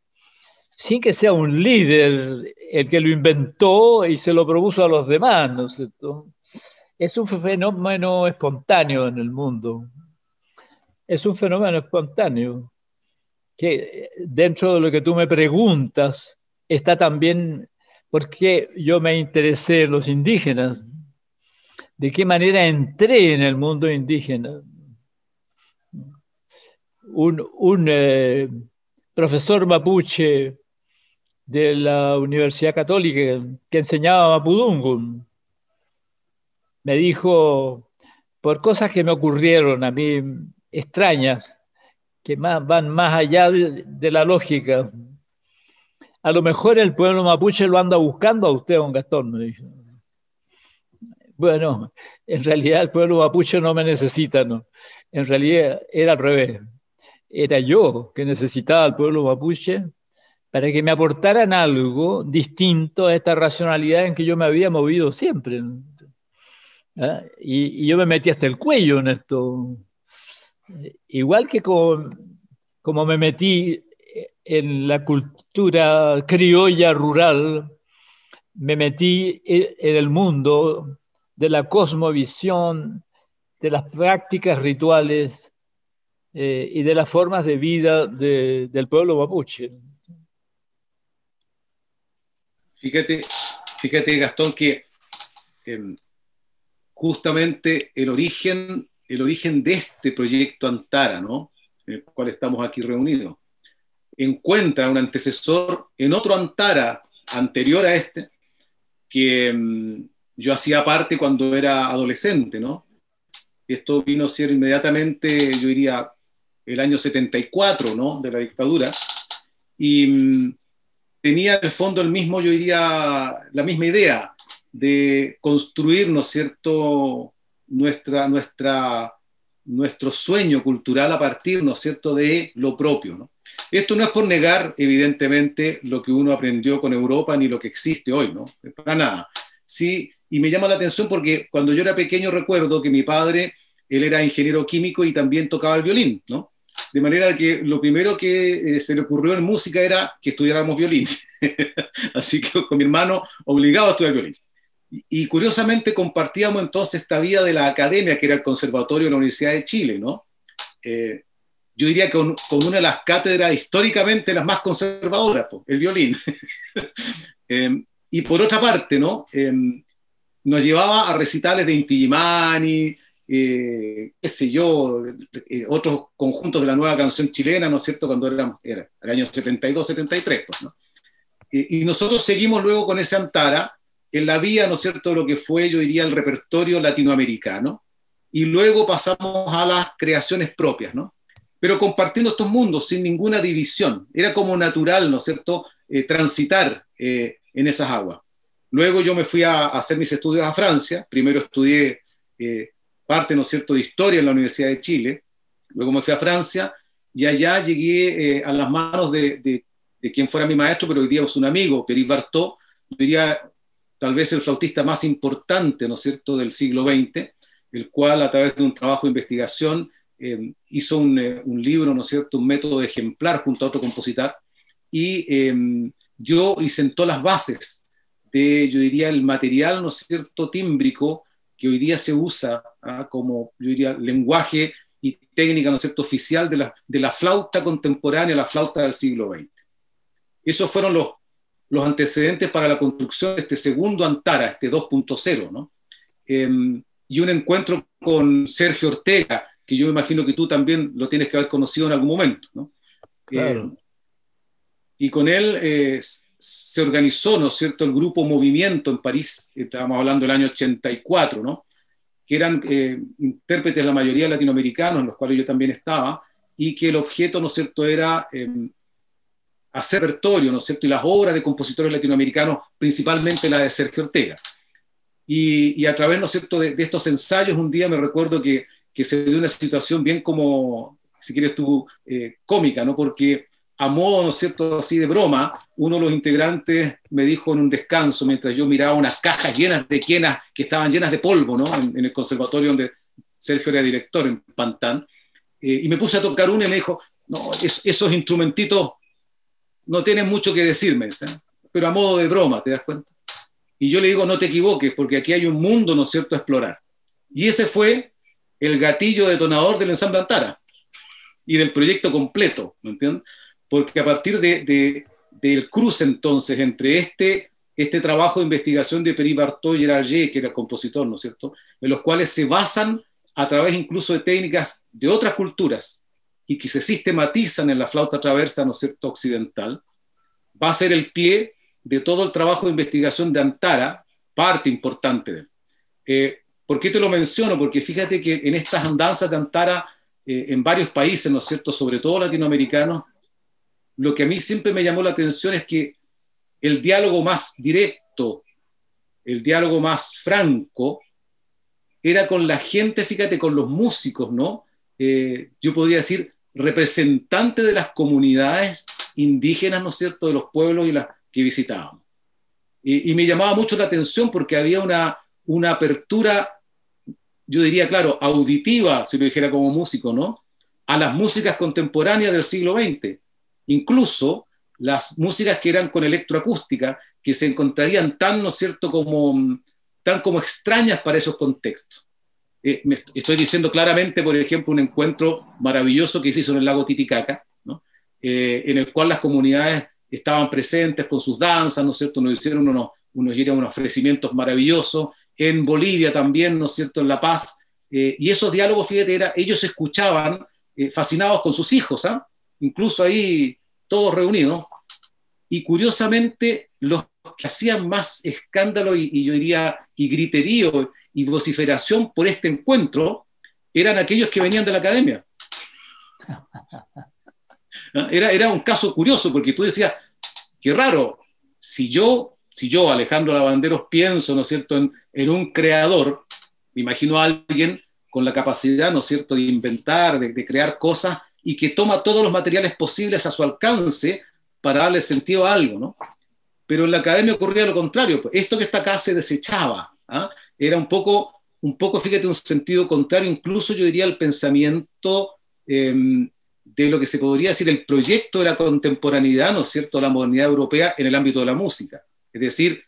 sin que sea un líder el que lo inventó y se lo propuso a los demás, ¿no es cierto? es un fenómeno espontáneo en el mundo. Es un fenómeno espontáneo que dentro de lo que tú me preguntas está también por qué yo me interesé en los indígenas, de qué manera entré en el mundo indígena. Un profesor mapuche de la Universidad Católica que enseñaba Mapudungun me dijo, por cosas que me ocurrieron a mí extrañas, que van más allá de la lógica, a lo mejor el pueblo mapuche lo anda buscando a usted, don Gastón, me dijo. Bueno, en realidad el pueblo mapuche no me necesita, no. En realidad era al revés. Era yo que necesitaba al pueblo mapuche para que me aportaran algo distinto a esta racionalidad en que yo me había movido siempre. ¿Ah? Y yo me metí hasta el cuello en esto. Igual que como me metí en la cultura criolla rural, me metí en el mundo de la cosmovisión, de las prácticas rituales y de las formas de vida del pueblo mapuche. Fíjate, Gastón, que justamente el origen de este proyecto Antara, ¿no?, en el cual estamos aquí reunidos, encuentra un antecesor en otro Antara anterior a este, que yo hacía parte cuando era adolescente, ¿no? Esto vino a ser inmediatamente, yo diría, el año 74, ¿no?, de la dictadura, y tenía en el fondo el mismo, yo diría, la misma idea de construir, ¿no es cierto?, nuestro sueño cultural a partir, ¿no es cierto?, de lo propio, ¿no? Esto no es por negar, evidentemente, lo que uno aprendió con Europa ni lo que existe hoy, ¿no? Para nada. Sí, y me llama la atención porque cuando yo era pequeño recuerdo que mi padre, él era ingeniero químico y también tocaba el violín, ¿no? De manera que lo primero que se le ocurrió en música era que estudiáramos violín. Así que con mi hermano obligado a estudiar violín. Y curiosamente compartíamos entonces esta vida de la academia, que era el Conservatorio de la Universidad de Chile, ¿no? Yo diría con una de las cátedras históricamente las más conservadoras, pues, el violín. Y por otra parte, ¿no?, nos llevaba a recitales de Inti Illimani, qué sé yo, otros conjuntos de la nueva canción chilena, ¿no es cierto?, cuando era el año 72, 73, pues, ¿no? Y nosotros seguimos luego con ese Antara en la vía, ¿no es cierto?, de lo que fue, yo diría, el repertorio latinoamericano, y luego pasamos a las creaciones propias, ¿no? Pero compartiendo estos mundos sin ninguna división. Era como natural, ¿no es cierto?, transitar en esas aguas. Luego yo me fui a hacer mis estudios a Francia. Primero estudié parte, ¿no es cierto?, de historia en la Universidad de Chile. Luego me fui a Francia y allá llegué a las manos de quien fuera mi maestro, pero hoy día es un amigo, Pierre Bartó, yo diría tal vez el flautista más importante, ¿no es cierto?, del siglo XX, el cual a través de un trabajo de investigación hizo un libro, ¿no es cierto?, un método ejemplar junto a otro compositor, y sentó las bases de, yo diría, el material, ¿no es cierto?, tímbrico que hoy día se usa como, yo diría, lenguaje y técnica, ¿no es cierto?, oficial de la flauta contemporánea, la flauta del siglo XX. Esos fueron los antecedentes para la construcción de este segundo Antara, este 2.0, ¿no? Y un encuentro con Sergio Ortega, que yo me imagino que tú también lo tienes que haber conocido en algún momento, ¿no? Claro. Y con él se organizó, ¿no es cierto?, el grupo Movimiento en París, estábamos hablando del año 84, ¿no?, que eran intérpretes, la mayoría latinoamericanos, en los cuales yo también estaba, y que el objeto, ¿no es cierto?, era hacer repertorio, ¿no es cierto?, y las obras de compositores latinoamericanos, principalmente la de Sergio Ortega. Y a través, ¿no es cierto?, de estos ensayos, un día me recuerdo que se dio una situación bien como, si quieres tú, cómica, ¿no?, porque a modo, ¿no es cierto?, así de broma, uno de los integrantes me dijo en un descanso, mientras yo miraba unas cajas llenas de quenas que estaban llenas de polvo, ¿no?, en el conservatorio donde Sergio era director, en Pantán, y me puse a tocar una y me dijo, no, esos instrumentitos no tienen mucho que decirme, ¿sabes?, pero a modo de broma, ¿te das cuenta? Y yo le digo, no te equivoques, porque aquí hay un mundo, ¿no es cierto?, a explorar. Y ese fue el gatillo detonador del ensamble Antara y del proyecto completo, ¿me entiendes? Porque a partir del cruce entonces entre este trabajo de investigación de Perry Bartot y Gerard J, que era el compositor, ¿no es cierto?, en los cuales se basan a través incluso de técnicas de otras culturas y que se sistematizan en la flauta traversa, ¿no es cierto?, occidental, va a ser el pie de todo el trabajo de investigación de Antara, parte importante de él. ¿Por qué te lo menciono? Porque fíjate que en estas andanzas de Antara, en varios países, ¿no es cierto?, sobre todo latinoamericanos, lo que a mí siempre me llamó la atención es que el diálogo más directo, el diálogo más franco, era con la gente, fíjate, con los músicos, ¿no? Yo podría decir representantes de las comunidades indígenas, ¿no es cierto?, de los pueblos y las que visitábamos. Y me llamaba mucho la atención porque había una apertura, yo diría, claro, auditiva, si lo dijera como músico, ¿no?, a las músicas contemporáneas del siglo XX. Incluso las músicas que eran con electroacústica, que se encontrarían tan, ¿no es cierto?, tan como extrañas para esos contextos. Me estoy diciendo claramente, por ejemplo, un encuentro maravilloso que se hizo en el lago Titicaca, ¿no?, en el cual las comunidades estaban presentes con sus danzas, ¿no es cierto?, nos hicieron unos ofrecimientos maravillosos, en Bolivia también, ¿no es cierto?, en La Paz, y esos diálogos, fíjate, ellos escuchaban fascinados con sus hijos, ¿ah? Incluso ahí todos reunidos, y curiosamente los que hacían más escándalo y yo diría y griterío y vociferación por este encuentro eran aquellos que venían de la academia. Era un caso curioso porque tú decías, qué raro, si yo Alejandro Lavanderos, pienso, ¿no es cierto?, en un creador, me imagino a alguien con la capacidad, ¿no es cierto?, de inventar, de crear cosas y que toma todos los materiales posibles a su alcance para darle sentido a algo, ¿no? Pero en la academia ocurría lo contrario. Esto que está acá se desechaba, ¿ah? Era un poco, fíjate, un sentido contrario, incluso yo diría el pensamiento de lo que se podría decir el proyecto de la contemporaneidad, ¿no es cierto?, la modernidad europea en el ámbito de la música. Es decir,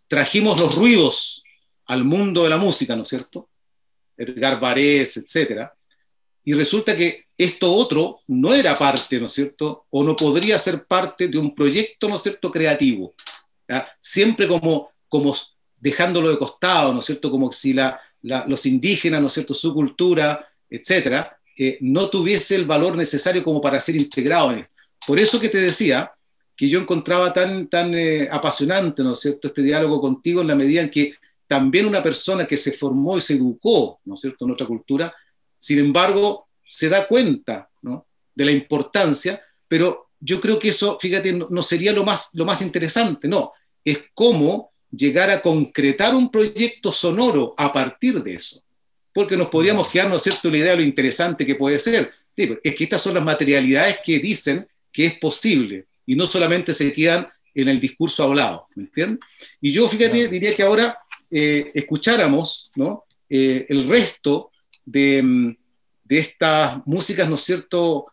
trajimos los ruidos al mundo de la música, ¿no es cierto?, Edgar Varese, etcétera, y resulta que esto otro no era parte, ¿no es cierto?, o no podría ser parte de un proyecto, ¿no es cierto?, creativo, ¿ya? Siempre como dejándolo de costado, ¿no es cierto?, como si los indígenas, ¿no es cierto?, su cultura, etcétera, no tuviese el valor necesario como para ser integrado en esto. Por eso que te decía que yo encontraba tan apasionante, ¿no es cierto?, este diálogo contigo, en la medida en que también una persona que se formó y se educó, ¿no es cierto?, en otra cultura, sin embargo, se da cuenta, ¿no?, de la importancia, pero yo creo que eso, fíjate, no sería lo más interesante, no, es cómo llegar a concretar un proyecto sonoro a partir de eso, porque nos podríamos fiar, ¿no es cierto?, la idea de lo interesante que puede ser. Sí, es que estas son las materialidades que dicen que es posible, y no solamente se quedan en el discurso hablado, ¿me entiendes? Y yo, fíjate, diría que ahora escucháramos, ¿no?, el resto de estas músicas, ¿no es cierto?,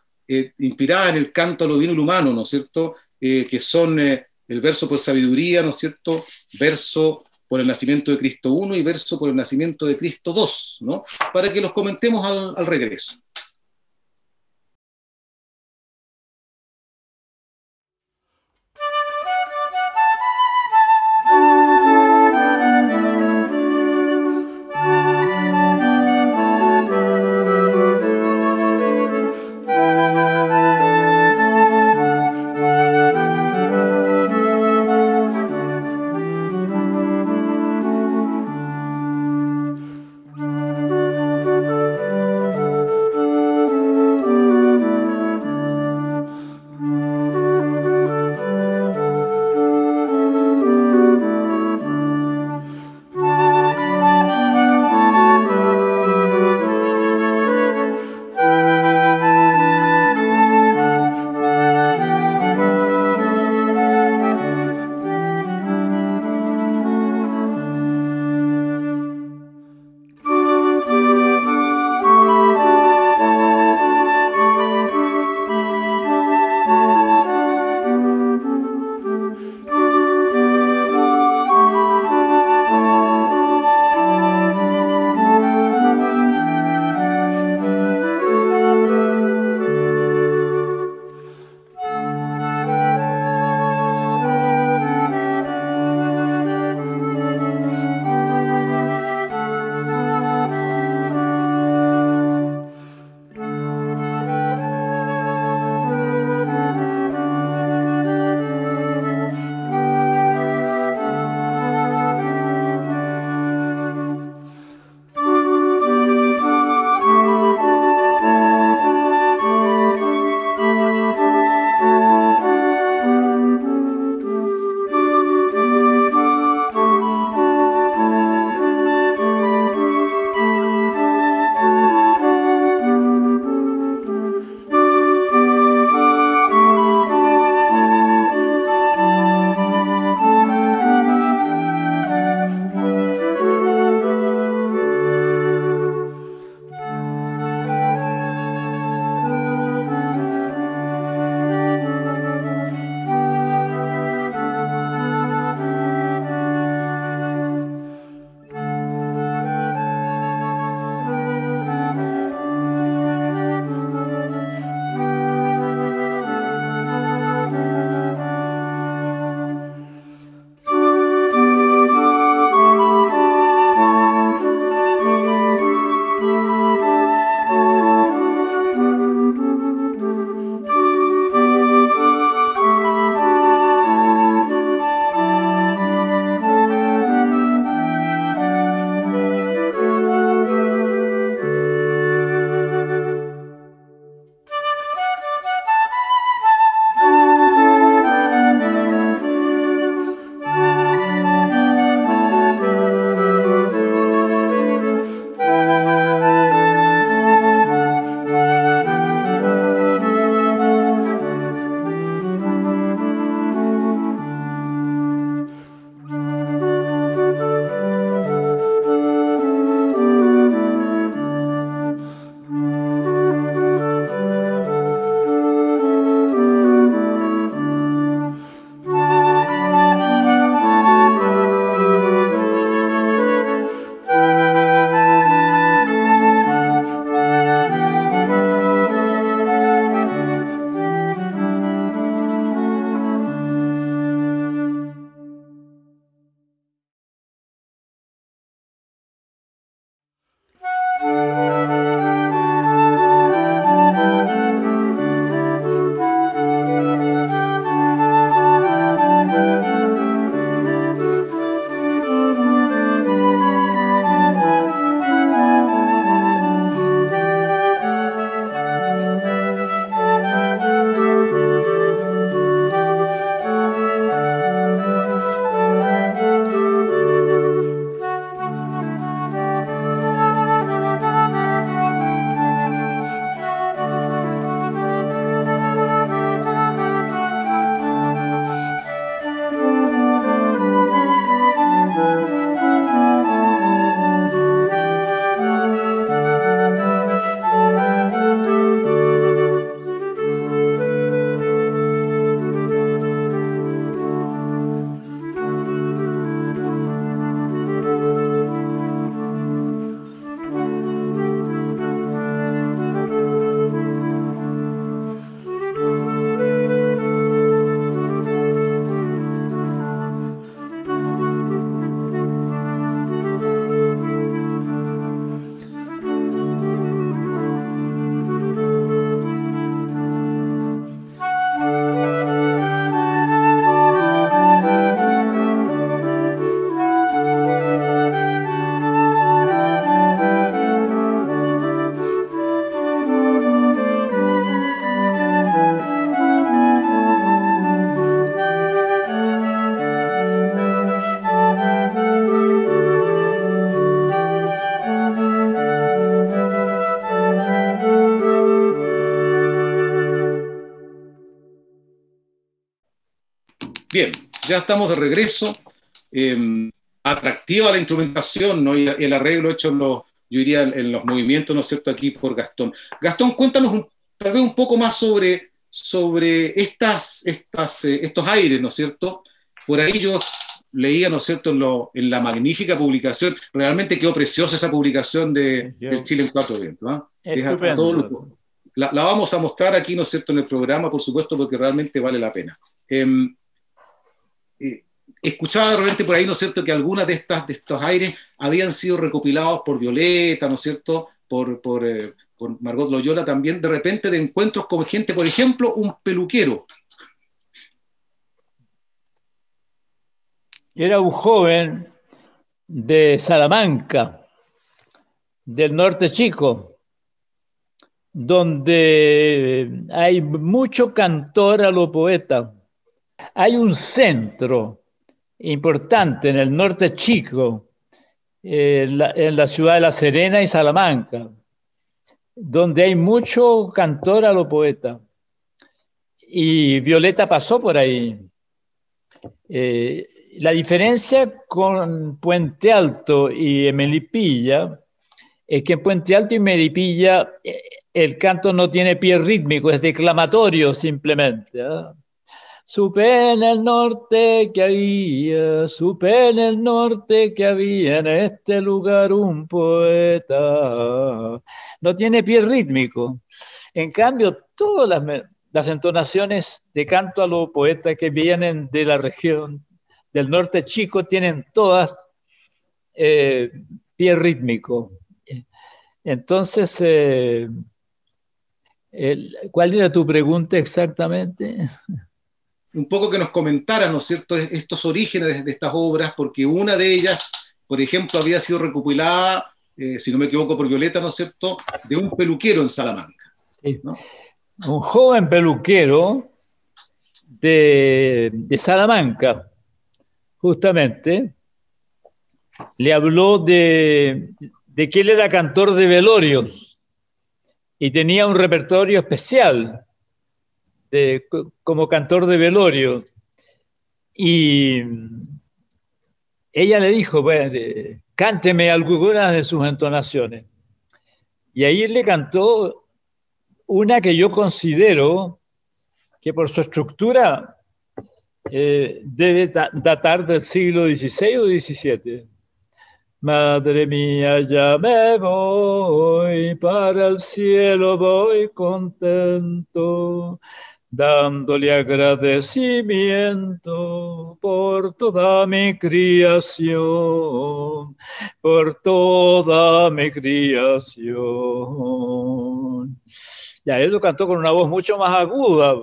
inspiradas en el canto a lo divino y lo humano, ¿no es cierto?, que son el verso por sabiduría, ¿no es cierto?, verso por el nacimiento de Cristo I y verso por el nacimiento de Cristo II, ¿no?, para que los comentemos al regreso. Bien, ya estamos de regreso. Atractiva la instrumentación, ¿no? Y el arreglo hecho yo diría, en los movimientos, ¿no es cierto?, aquí por Gastón. Gastón, cuéntanos tal vez un poco más sobre estos aires, ¿no es cierto? Por ahí yo leía, ¿no es cierto?, en la magnífica publicación, realmente quedó preciosa esa publicación del Chile en 4 vientos, ¿no? Es a todo lujo. La vamos a mostrar aquí, ¿no es cierto?, en el programa, por supuesto, porque realmente vale la pena. Escuchaba de repente por ahí, ¿no es cierto?, que algunas de estos aires habían sido recopilados por Violeta, ¿no es cierto?, por Margot Loyola también, de repente de encuentros con gente, por ejemplo, un peluquero. Era un joven de Salamanca, del norte chico, donde hay mucho cantor a lo poeta. Hay un centro importante en el norte chico, en la ciudad de La Serena y Salamanca, donde hay mucho cantor a lo poeta. Y Violeta pasó por ahí. La diferencia con Puente Alto y Melipilla es que en Puente Alto y Melipilla el canto no tiene pie rítmico, es declamatorio simplemente. Supe en el norte que había en este lugar un poeta. No tiene pie rítmico. En cambio, todas las entonaciones de canto a lo poeta que vienen de la región del norte chico tienen todas pie rítmico. Entonces, ¿cuál era tu pregunta exactamente? Un poco que nos comentara, ¿no es cierto?, estos orígenes de estas obras, porque una de ellas, por ejemplo, había sido recopilada, si no me equivoco, por Violeta, ¿no es cierto?, de un peluquero en Salamanca, ¿no? Un joven peluquero de Salamanca, justamente, le habló de que él era cantor de velorios y tenía un repertorio especial como cantor de velorio. Y ella le dijo, bueno, cánteme algunas de sus entonaciones. Y ahí le cantó una que yo considero que por su estructura debe datar del siglo XVI o XVII. Madre mía, ya me voy, para el cielo voy contento, dándole agradecimiento por toda mi creación, por toda mi creación. Ya, él lo cantó con una voz mucho más aguda.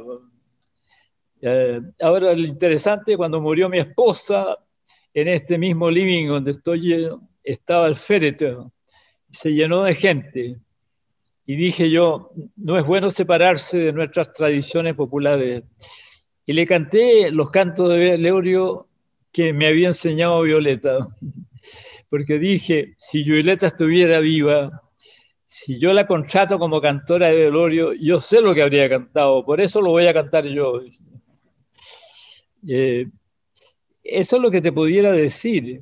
Ahora, lo interesante, cuando murió mi esposa, en este mismo living donde estoy, estaba el féretro, se llenó de gente. Y dije yo, no es bueno separarse de nuestras tradiciones populares. Y le canté los cantos de velorio que me había enseñado Violeta. Porque dije, si Violeta estuviera viva, si yo la contrato como cantora de velorio, yo sé lo que habría cantado, por eso lo voy a cantar yo. Eso es lo que te pudiera decir.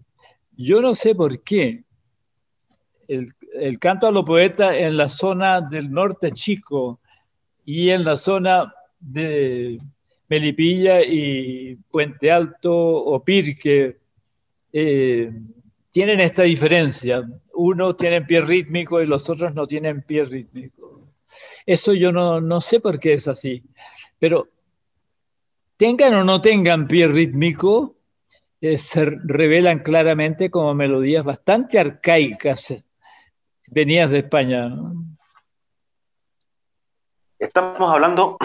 Yo no sé por qué el canto a lo poeta en la zona del norte chico y en la zona de Melipilla y Puente Alto o Pirque tienen esta diferencia. Unos tienen pie rítmico y los otros no tienen pie rítmico. Eso yo no sé por qué es así. Pero tengan o no tengan pie rítmico, se revelan claramente como melodías bastante arcaicas venidas de España, ¿no? Estamos hablando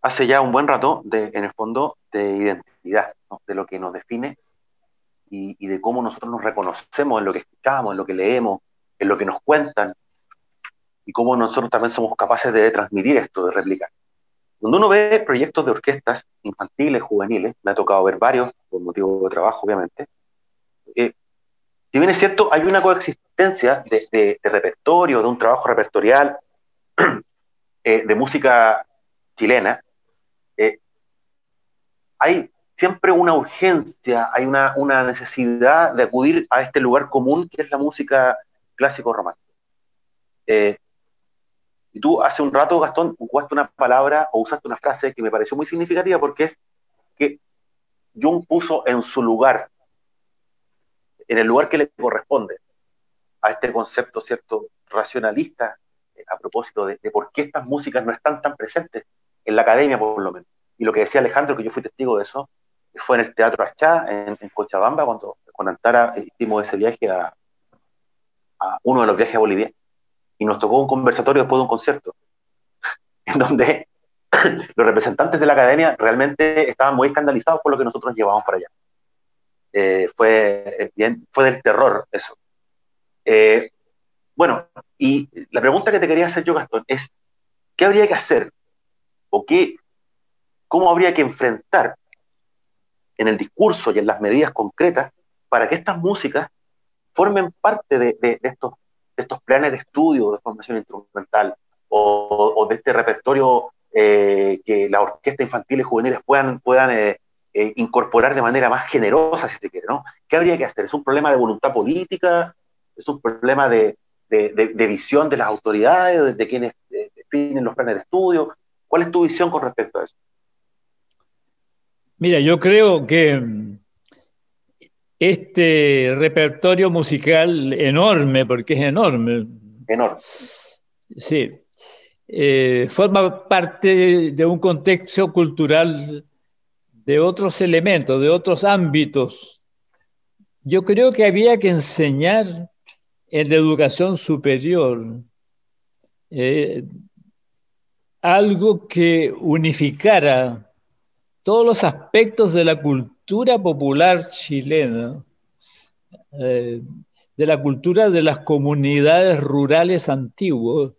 hace ya un buen rato, en el fondo, de identidad, ¿no? De lo que nos define y de cómo nosotros nos reconocemos en lo que escuchamos, en lo que leemos, en lo que nos cuentan, y cómo nosotros también somos capaces de transmitir esto, de replicar. Cuando uno ve proyectos de orquestas infantiles, juveniles, me ha tocado ver varios, por motivo de trabajo, obviamente, si bien es cierto, hay una coexistencia de repertorio, de un trabajo repertorial, de música chilena, hay siempre una urgencia, hay una necesidad de acudir a este lugar común que es la música clásico-romántica. Y tú hace un rato, Gastón, ocupaste una palabra o usaste una frase que me pareció muy significativa, porque es que Jung puso en su lugar, en el lugar que le corresponde a este concepto, ¿cierto?, racionalista, a propósito de por qué estas músicas no están tan presentes en la academia, por lo menos. Y lo que decía Alejandro, que yo fui testigo de eso, fue en el Teatro Achá, en Cochabamba, cuando con Antara hicimos ese viaje a uno de los viajes a Bolivia, y nos tocó un conversatorio después de un concierto, en donde los representantes de la academia realmente estaban muy escandalizados por lo que nosotros llevábamos para allá. Fue del terror eso. Bueno, y la pregunta que te quería hacer yo, Gastón, es ¿qué habría que hacer o cómo habría que enfrentar en el discurso y en las medidas concretas para que estas músicas formen parte de estos planes de estudio de formación instrumental o de este repertorio que las orquestas infantiles y juveniles puedan incorporar de manera más generosa, si se quiere, ¿no? ¿Qué habría que hacer? ¿Es un problema de voluntad política? ¿Es un problema de visión de las autoridades, de quienes definen los planes de estudio? ¿Cuál es tu visión con respecto a eso? Mira, yo creo que este repertorio musical enorme, porque es enorme. Enorme. Sí. Forma parte de un contexto cultural de otros elementos, de otros ámbitos. Yo creo que había que enseñar en la educación superior algo que unificara todos los aspectos de la cultura popular chilena, de la cultura de las comunidades rurales antiguas,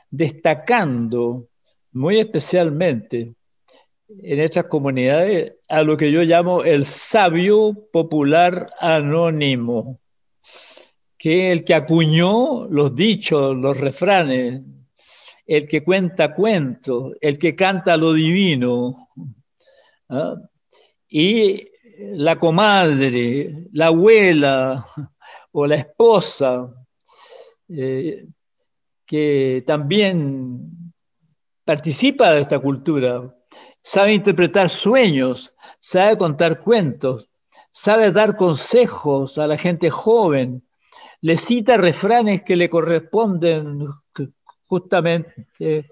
destacando muy especialmente en estas comunidades a lo que yo llamo el sabio popular anónimo, que es el que acuñó los dichos, los refranes, el que cuenta cuentos, el que canta lo divino, ¿ah? Y la comadre, la abuela o la esposa, que también participa de esta cultura, sabe interpretar sueños, sabe contar cuentos, sabe dar consejos a la gente joven, le cita refranes que le corresponden justamente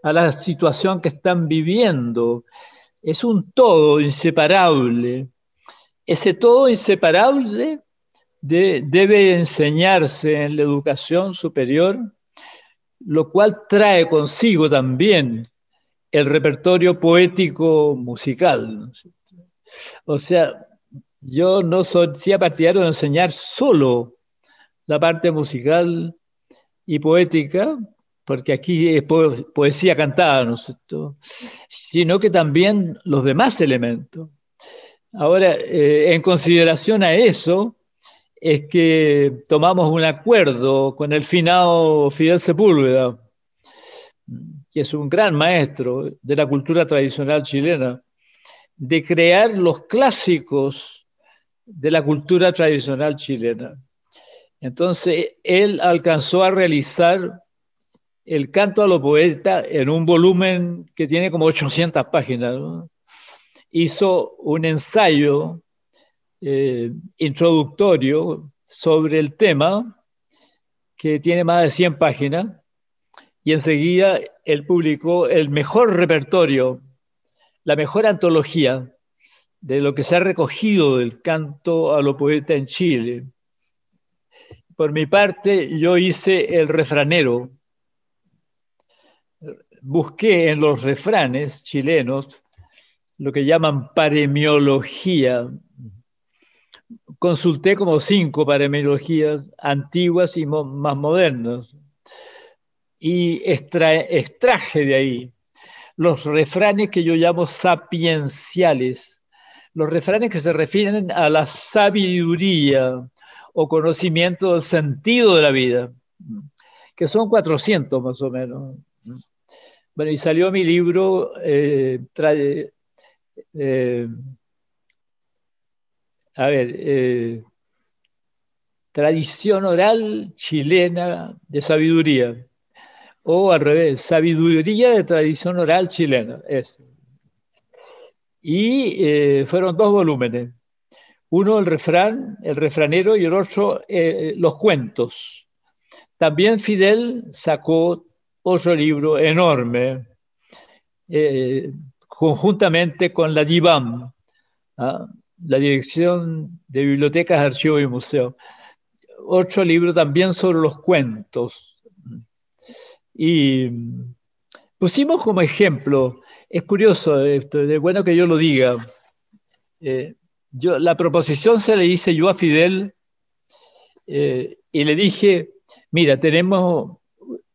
a la situación que están viviendo. Es un todo inseparable. Ese todo inseparable debe enseñarse en la educación superior, lo cual trae consigo también el repertorio poético musical. O sea, yo no soy partidario de enseñar solo la parte musical y poética, porque aquí es poesía cantada, ¿no es cierto?, sino que también los demás elementos. Ahora, en consideración a eso, es que tomamos un acuerdo con el finado Fidel Sepúlveda, que es un gran maestro de la cultura tradicional chilena, de crear los clásicos de la cultura tradicional chilena. Entonces, él alcanzó a realizar el canto a los poetas en un volumen que tiene como 800 páginas, ¿no? Hizo un ensayo introductorio sobre el tema que tiene más de 100 páginas y enseguida él publicó el mejor repertorio, la mejor antología de lo que se ha recogido del canto a los poetas en Chile. Por mi parte, yo hice el refranero. Busqué en los refranes chilenos lo que llaman paremiología. Consulté como 5 paremiologías antiguas y más modernas y extraje de ahí los refranes que yo llamo sapienciales, los refranes que se refieren a la sabiduría o conocimiento del sentido de la vida, que son 400 más o menos. Bueno, y salió mi libro a ver, tradición oral chilena de sabiduría, o al revés, sabiduría de tradición oral chilena. Eso. Y fueron 2 volúmenes. Uno el refranero, y el otro los cuentos. También Fidel sacó otro libro enorme, conjuntamente con la DIVAM, ¿ah? La Dirección de Bibliotecas, Archivos y Museos. Otro libro también sobre los cuentos. Y pusimos como ejemplo, es curioso esto, es bueno que yo lo diga. La proposición se la hice yo a Fidel y le dije, mira, tenemos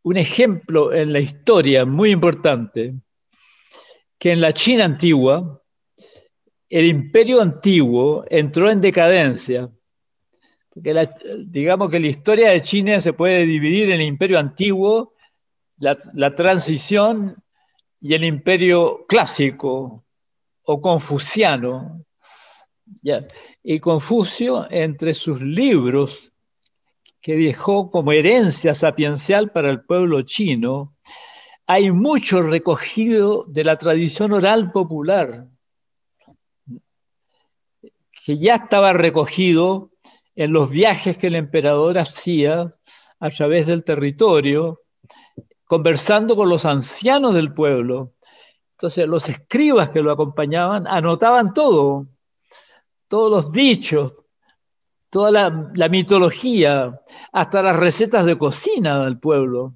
un ejemplo en la historia muy importante, que en la China antigua, el imperio antiguo entró en decadencia. Porque digamos que la historia de China se puede dividir en el imperio antiguo, la transición y el imperio clásico o confuciano. ¿Ya? Y Confucio, entre sus libros que dejó como herencia sapiencial para el pueblo chino, hay mucho recogido de la tradición oral popular, que ya estaba recogido en los viajes que el emperador hacía a través del territorio, conversando con los ancianos del pueblo. Entonces los escribas que lo acompañaban anotaban todo, todos los dichos, toda la mitología, hasta las recetas de cocina del pueblo.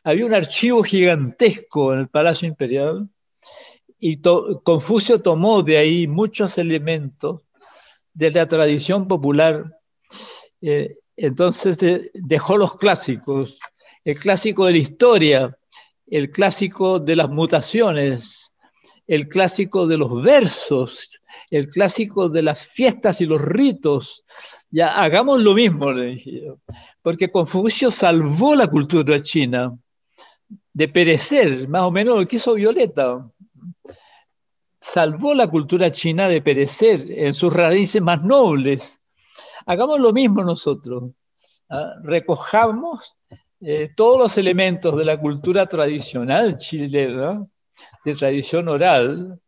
Había un archivo gigantesco en el Palacio Imperial y Confucio tomó de ahí muchos elementos de la tradición popular. Entonces dejó los clásicos, el clásico de la historia, el clásico de las mutaciones, el clásico de los versos, el clásico de las fiestas y los ritos. Ya hagamos lo mismo, le dije yo, porque Confucio salvó la cultura china de perecer, más o menos lo que hizo Violeta. Salvó la cultura china de perecer en sus raíces más nobles. Hagamos lo mismo nosotros. Recojamos todos los elementos de la cultura tradicional chilena, de tradición oral,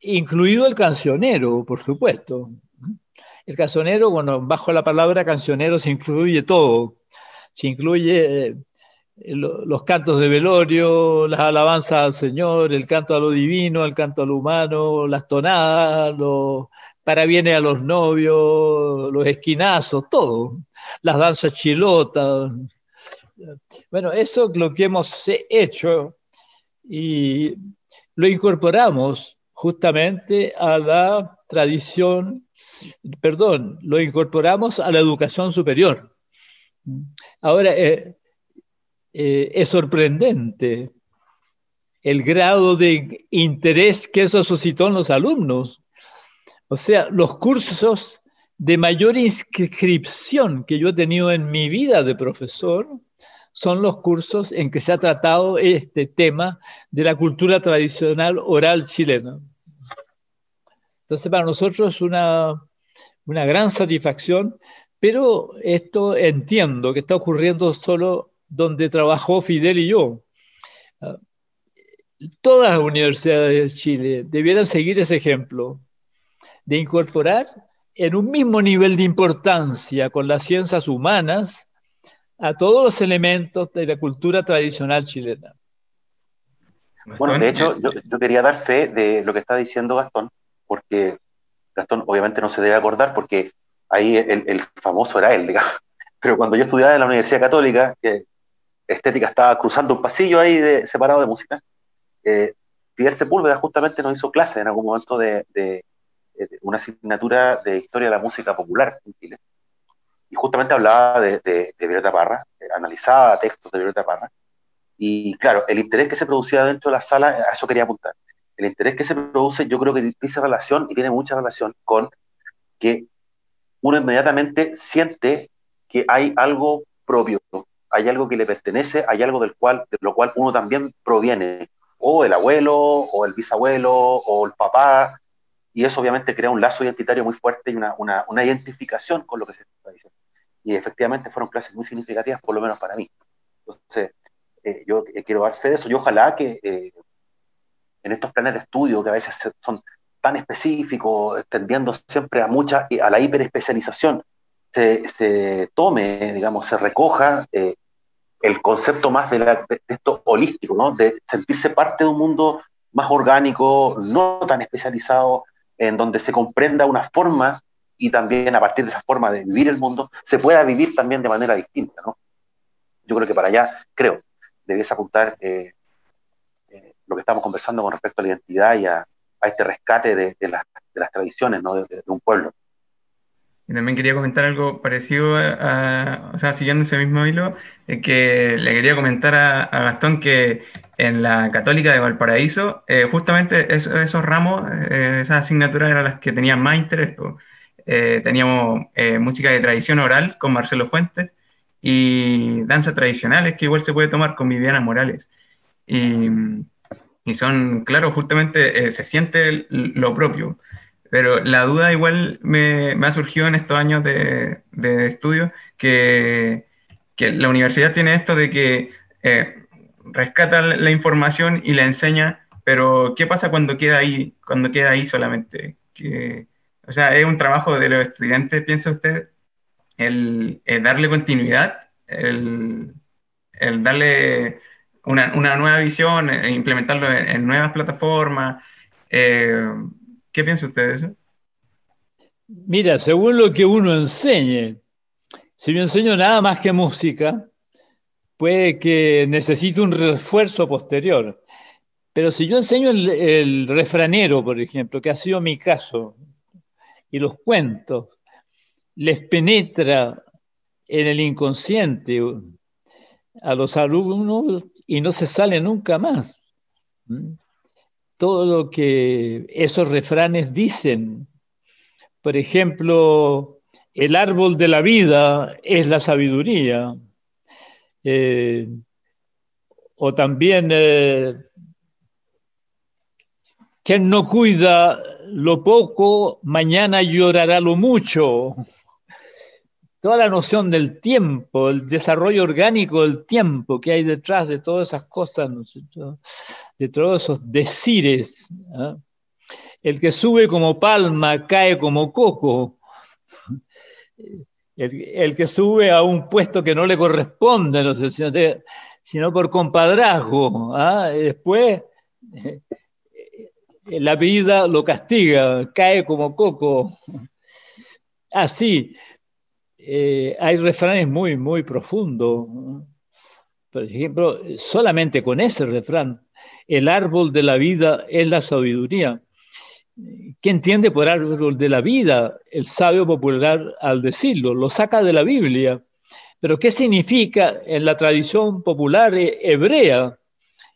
incluido el cancionero, por supuesto. El cancionero, bueno, bajo la palabra cancionero se incluye todo. Se incluye los cantos de velorio, las alabanzas al Señor, el canto a lo divino, el canto a lo humano, las tonadas, los parabienes a los novios, los esquinazos, todo. Las danzas chilotas. Bueno, eso es lo que hemos hecho y lo incorporamos justamente a la tradición, lo incorporamos a la educación superior. Ahora, es sorprendente el grado de interés que eso suscitó en los alumnos. O sea, los cursos de mayor inscripción que yo he tenido en mi vida de profesor son los cursos en que se ha tratado este tema de la cultura tradicional oral chilena. Entonces, para nosotros es una gran satisfacción, pero esto entiendo que está ocurriendo solo donde trabajó Fidel y yo. Todas las universidades de Chile debieran seguir ese ejemplo de incorporar en un mismo nivel de importancia con las ciencias humanas a todos los elementos de la cultura tradicional chilena. Bueno, de hecho, yo quería dar fe de lo que está diciendo Gastón, porque Gastón obviamente no se debe acordar, porque ahí el famoso era él, digamos. Pero cuando yo estudiaba en la Universidad Católica, que estética estaba cruzando un pasillo ahí separado de música, Fidel Sepúlveda justamente nos hizo clase en algún momento de una asignatura de historia de la música popular en Chile. Y justamente hablaba de Violeta Parra, analizaba textos de Violeta Parra, y claro, el interés que se producía dentro de la sala, a eso quería apuntar. El interés que se produce, yo creo que dice relación, y tiene mucha relación con que uno inmediatamente siente que hay algo propio, hay algo que le pertenece, hay algo de lo cual uno también proviene, o el abuelo, o el bisabuelo, o el papá, y eso obviamente crea un lazo identitario muy fuerte y una identificación con lo que se está diciendo. Y efectivamente fueron clases muy significativas, por lo menos para mí. Entonces, yo quiero dar fe de eso, y ojalá que en estos planes de estudio, que a veces son tan específicos, tendiendo siempre a la hiperespecialización, se tome, digamos, se recoja el concepto más de esto holístico, ¿no? De sentirse parte de un mundo más orgánico, no tan especializado, en donde se comprenda una forma y también a partir de esa forma de vivir el mundo, se pueda vivir también de manera distinta, ¿no? Yo creo que para allá, debiese apuntar lo que estamos conversando con respecto a la identidad y a este rescate de las tradiciones, ¿no? de un pueblo. Y también quería comentar algo parecido o sea, siguiendo ese mismo hilo, que le quería comentar a Gastón que en la Católica de Valparaíso, justamente esos ramos, esas asignaturas eran las que tenían más interés. Teníamos música de tradición oral con Marcelo Fuentes y danza tradicionales, que igual se puede tomar con Viviana Morales. Y son, claro, justamente se siente lo propio. Pero la duda igual me ha surgido en estos años de estudio, que la universidad tiene esto de que rescata la información y la enseña, pero ¿qué pasa cuando queda ahí solamente? O sea, ¿es un trabajo de los estudiantes, piensa usted, el darle continuidad, el darle una nueva visión, implementarlo en nuevas plataformas? ¿Qué piensa usted de eso? Mira, según lo que uno enseñe, si yo enseño nada más que música, puede que necesite un refuerzo posterior. Pero si yo enseño el refranero, por ejemplo, que ha sido mi caso, y los cuentos, les penetra en el inconsciente a los alumnos y no se sale nunca más. Todo lo que esos refranes dicen. Por ejemplo, el árbol de la vida es la sabiduría. O también, quien no cuida lo poco, mañana llorará lo mucho. Toda la noción del tiempo, el desarrollo orgánico del tiempo que hay detrás de todas esas cosas, ¿no es cierto? De todos esos decires. ¿Eh? El que sube como palma cae como coco. El que sube a un puesto que no le corresponde, no sé, sino por compadrazgo. ¿Eh? Después la vida lo castiga, cae como coco. Así. Hay refranes muy, muy profundos. Por ejemplo, solamente con ese refrán, el árbol de la vida es la sabiduría. ¿Qué entiende por árbol de la vida? El sabio popular, al decirlo, lo saca de la Biblia. Pero ¿qué significa en la tradición popular hebrea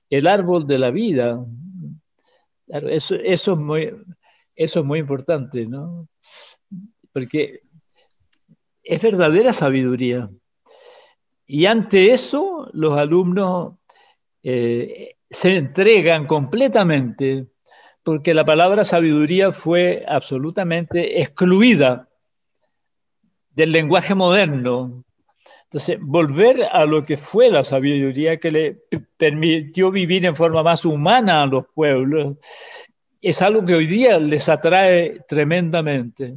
el árbol de la vida? Eso es muy importante, ¿no? Porque es verdadera sabiduría. Y ante eso, los alumnos se entregan completamente, porque la palabra sabiduría fue absolutamente excluida del lenguaje moderno. Entonces, volver a lo que fue la sabiduría que le permitió vivir en forma más humana a los pueblos, es algo que hoy día les atrae tremendamente.